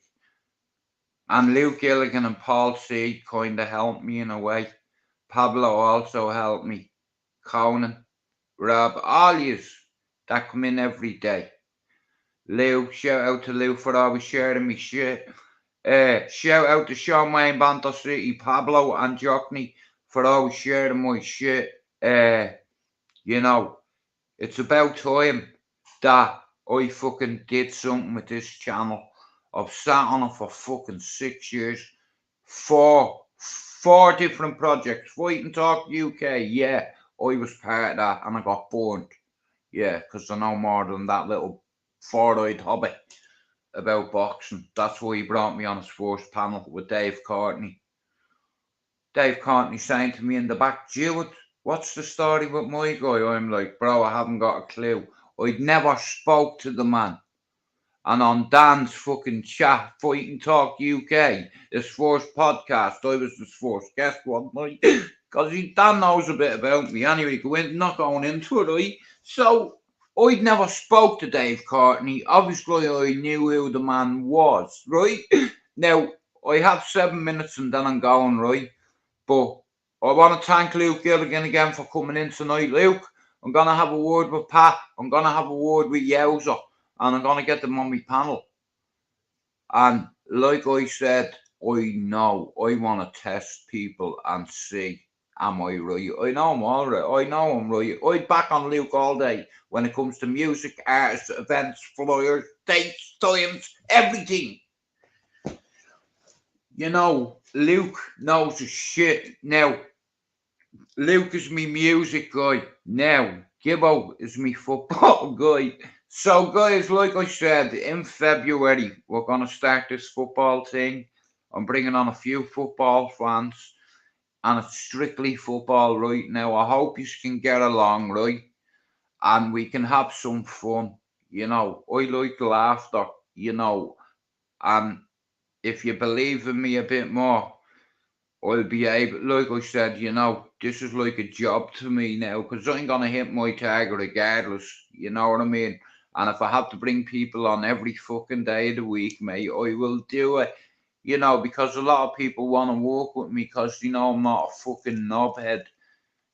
And Luke Gilligan and Paul C kind of helped me in a way. Pablo also helped me. Conan, Rob, all yous that come in every day. Lou, shout out to Lou for always sharing me shit. Shout out to Sean Wayne, Banter City, Pablo and Jockney for always sharing my shit. You know, it's about time that I fucking did something with this channel. I've sat on it for fucking 6 years. Four different projects. Fight and Talk UK, yeah, I was part of that and I got burnt. Yeah, because I know more than that little four-eyed hobbit about boxing. That's why he brought me on his first panel with Dave Courtney. Dave Courtney saying to me in the back, Jewett, what's the story with my guy? I'm like, bro, I haven't got a clue. I'd never spoke to the man. And on Dan's fucking chat, Fight and Talk UK, his first podcast, I was his first guest one night. Because Dan knows a bit about me. Anyway, not going into it, right? So I'd never spoke to Dave Courtney. Obviously, I knew who the man was, right? Now, I have 7 minutes and then I'm going, right? But I want to thank Luke Gilligan again for coming in tonight. Luke, I'm going to have a word with Pat. I'm going to have a word with Yowza. And I'm going to get them on my panel. And like I said, I know I want to test people and see, am I right? I know I'm all right. I know I'm right. I'd back on Luke all day when it comes to music, artists, events, flyers, dates, times, everything. You know, Luke knows his shit. Now, Luke is me music guy. Now, Gibbo is me football guy. So, guys, like I said, in February, we're going to start this football thing. I'm bringing on a few football fans, and it's strictly football right now. I hope you can get along, right? And we can have some fun. You know, I like laughter, you know, and if you believe in me a bit more, I'll be able, like I said, you know, this is like a job to me now, because I'm going to hit my target regardless, you know what I mean? And if I have to bring people on every fucking day of the week, mate, I will do it. You know, because a lot of people want to work with me because, you know, I'm not a fucking knobhead.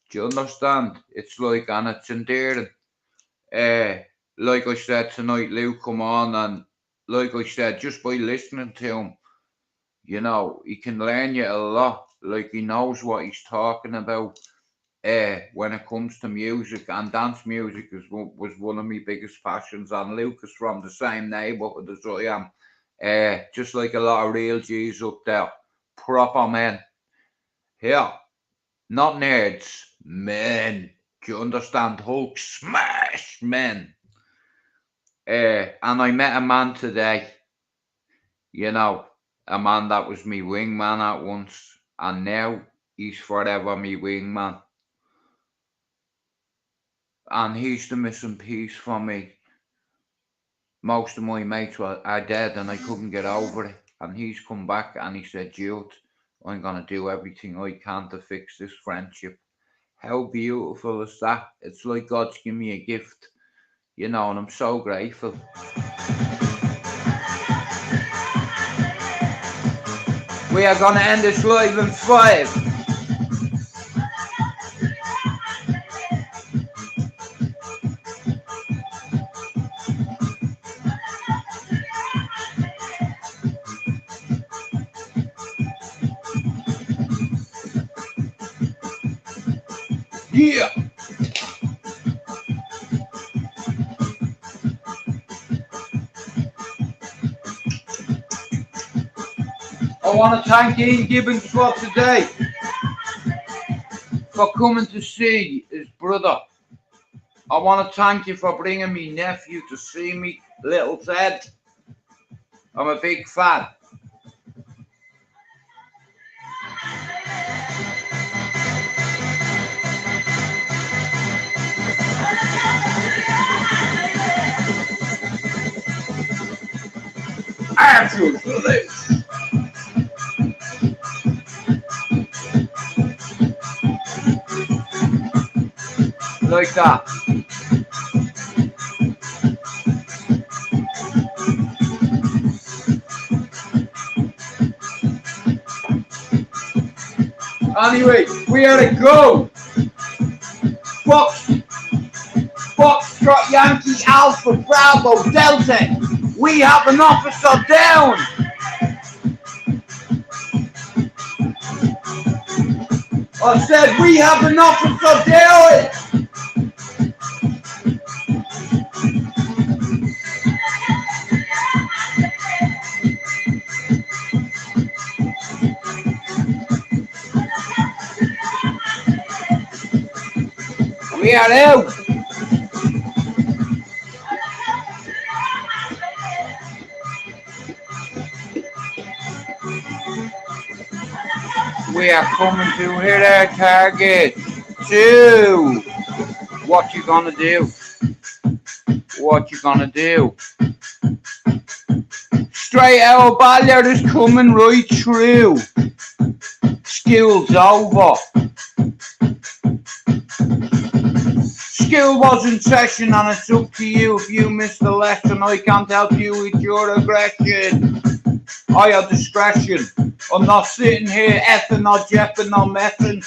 Do you understand? It's like, and it's endearing. like I said tonight, Luke come on, and like I said, just by listening to him, you know, he can learn you a lot. Like, he knows what he's talking about when it comes to music, and dance music was one of my biggest passions. And Luke is from the same neighbourhood as I am. Just like a lot of real G's up there. Proper men. Here, not nerds, men. Do you understand? Hulk smash men. And I met a man today, you know, a man that was me wingman at once, and now he's forever me wingman. And he's the missing piece for me. Most of my mates are dead, and I couldn't get over it. And he's come back and he said, Jude, I'm going to do everything I can to fix this friendship. How beautiful is that? It's like God's given me a gift, you know, and I'm so grateful. We are going to end this live in 5. Yeah. I want to thank Ian Gibbons for today, for coming to see his brother. I want to thank you for bringing me nephew to see me, little Ted. I'm a big fan. Absolutely. Like that. Anyway, we are to go. Foxtrot Yankee Alpha Bravo Delta. We have an officer down. I said we have an officer down. We are out. We are coming to hit our target. 2. What you gonna do? What you gonna do? Straightouttaballyer is coming right through. School's over. School was in session, and it's up to you. If you missed the lesson, I can't help you with your aggression. I have discretion. I'm not sitting here effing or jeffing or messing.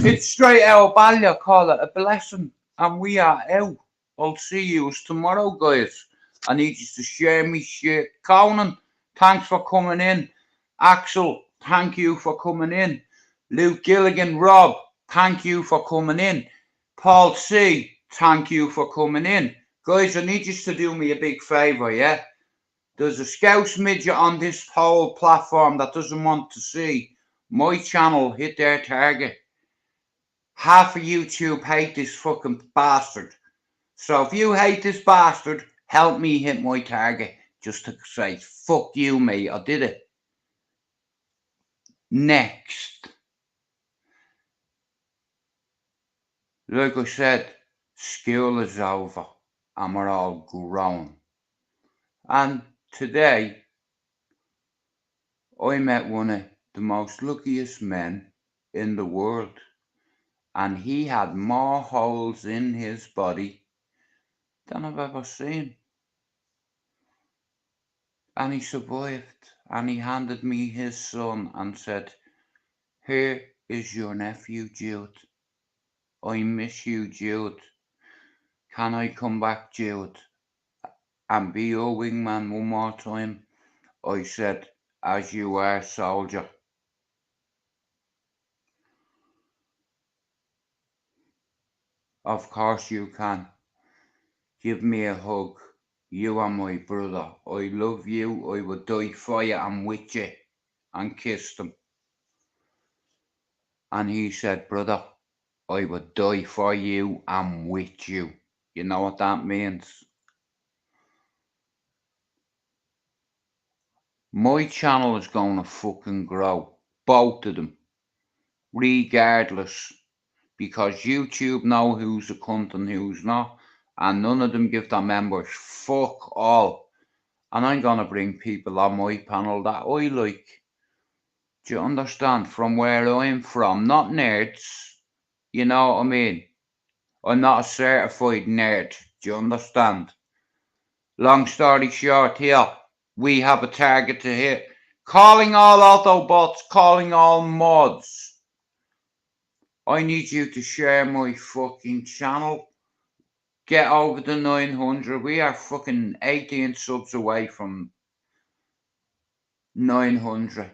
It's Straightouttaballyer. Call it a blessing. And we are out. I'll see you tomorrow, guys. I need you to share me shit. Conan, thanks for coming in. Axel, thank you for coming in. Luke Gilligan, Rob, thank you for coming in. Paul C, thank you for coming in. Guys, I need you to do me a big favour, yeah? There's a Scouse midget on this whole platform that doesn't want to see my channel hit their target. Half of YouTube hate this fucking bastard. So if you hate this bastard, help me hit my target. Just to say, fuck you, mate, I did it. Next. Like I said, school is over and we're all grown. And today, I met one of the most luckiest men in the world. And he had more holes in his body than I've ever seen. And he survived. And he handed me his son and said, here is your nephew, Jude. I miss you, Jude. can I come back, Jude, and be your wingman one more time? I said, as you are, soldier. Of course you can. Give me a hug. You are my brother. I love you. I would die for you and with you. And kissed him. And he said, brother, I would die for you and with you. You know what that means? My channel is going to fucking grow. Both of them. Regardless. Because YouTube know who's a cunt and who's not. And none of them give their members fuck all. And I'm going to bring people on my panel that I like. Do you understand? From where I'm from. Not nerds. You know what I mean? I'm not a certified nerd. Do you understand? Long story short here. We have a target to hit. Calling all Autobots. Calling all mods. I need you to share my fucking channel. Get over the 900. We are fucking 18 subs away from 900.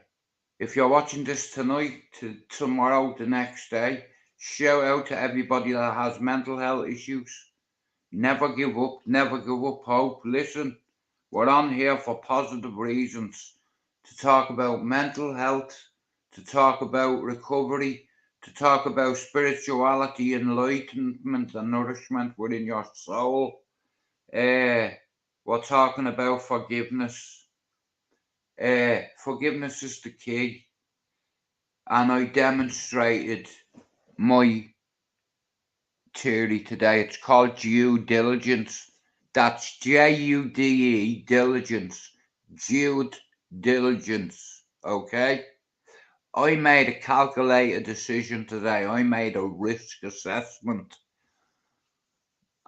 If you're watching this tonight, tomorrow, the next day, shout out to everybody that has mental health issues. Never give up hope. Listen, we're on here for positive reasons. To talk about mental health, to talk about recovery, to talk about spirituality, enlightenment and nourishment within your soul. We're talking about forgiveness. Forgiveness is the key. And I demonstrated my theory today. It's called due diligence. That's Jude diligence. Due diligence. Okay? I made a calculated decision today. I made a risk assessment.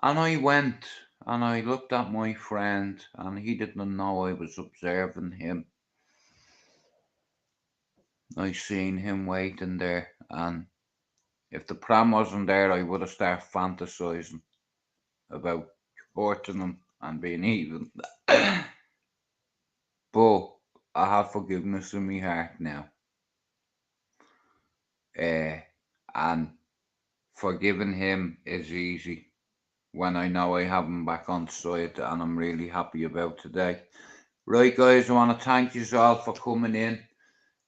And I went and I looked at my friend and he didn't know I was observing him. I seen him waiting there, and if the pram wasn't there, I would have started fantasizing about hurting him and being even. But I have forgiveness in my heart now. And forgiving him is easy when I know I have him back on side, and I'm really happy about today. Right, guys, I want to thank you all for coming in.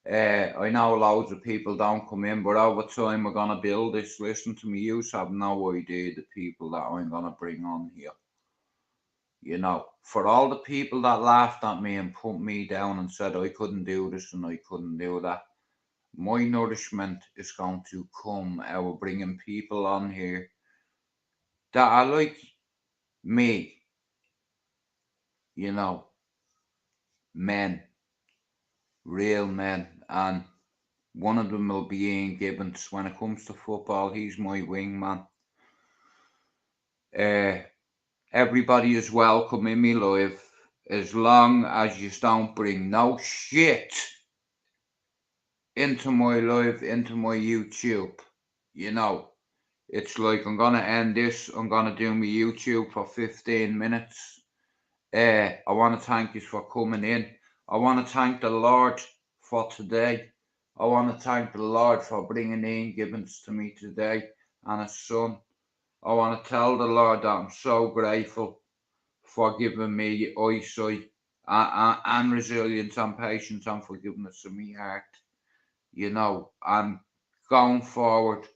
I know loads of people don't come in, but over time we're going to build this. Listen to me, you have no idea the people that I'm going to bring on here. You know, for all the people that laughed at me and put me down and said I couldn't do this and I couldn't do that, my nourishment is going to come out of bringing people on here that are like me. You know, men, real men, and one of them will be Ian Gibbons. When it comes to football, he's my wingman. Everybody is welcome in me live, as long as you don't bring no shit into my live, into my YouTube. You know, it's like I'm gonna end this. I'm gonna do my YouTube for 15 minutes. I want to thank you for coming in. I want to thank the Lord for today. I want to thank the Lord for bringing Ian Gibbons to me today and his son. I want to tell the Lord that I'm so grateful for giving me eyesight and resilience and patience and forgiveness in my heart. You know, and going forward,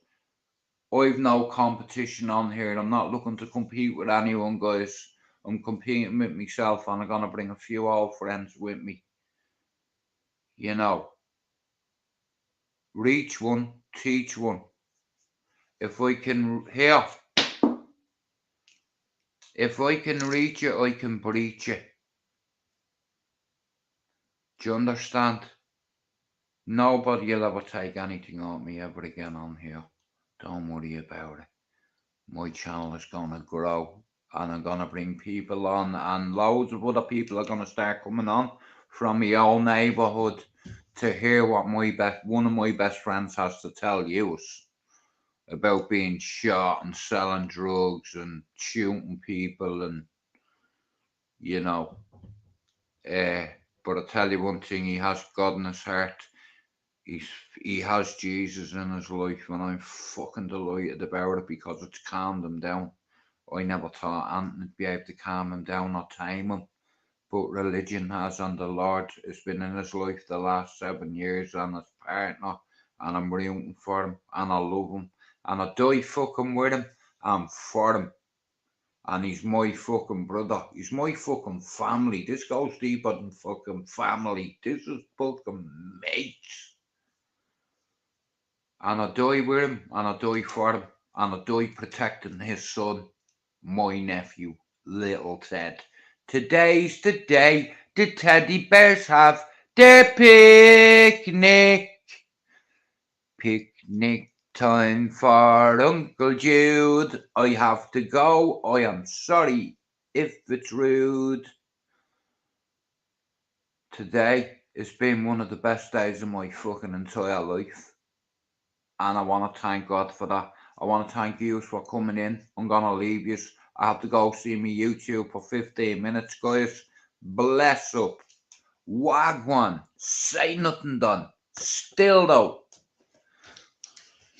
I've no competition on here. I'm not looking to compete with anyone, guys. I'm competing with myself, and I'm going to bring a few old friends with me. You know, reach one, teach one. If I can hear, if I can reach it, I can breach it. Do you understand? Nobody will ever take anything off me ever again on here. Don't worry about it. My channel is going to grow, and I'm going to bring people on, and loads of other people are going to start coming on from my own neighborhood to hear what one of my best friends has to tell you. about being shot and selling drugs and shooting people and, you know. But I tell you one thing, he has God in his heart. He has Jesus in his life, and I'm fucking delighted about it because it's calmed him down. I never thought Anthony would be able to calm him down or tame him, but religion has, and the Lord has been in his life the last 7 years and his partner, and I'm rooting for him, and I love him, and I die fucking with him. I'm for him. And he's my fucking brother. He's my fucking family. This goes deeper than fucking family. This is fucking mates. And I die with him, and I die for him, and I die protecting his son, my nephew, little Ted. Today's the day the teddy bears have their picnic. Picnic time for Uncle Jude. I have to go. I am sorry if it's rude. Today has been one of the best days of my fucking entire life. And I want to thank God for that. I want to thank you for coming in. I'm going to leave you. I have to go see me YouTube for 15 minutes, guys. Bless up. Wagwan. Say nothing done. Still though.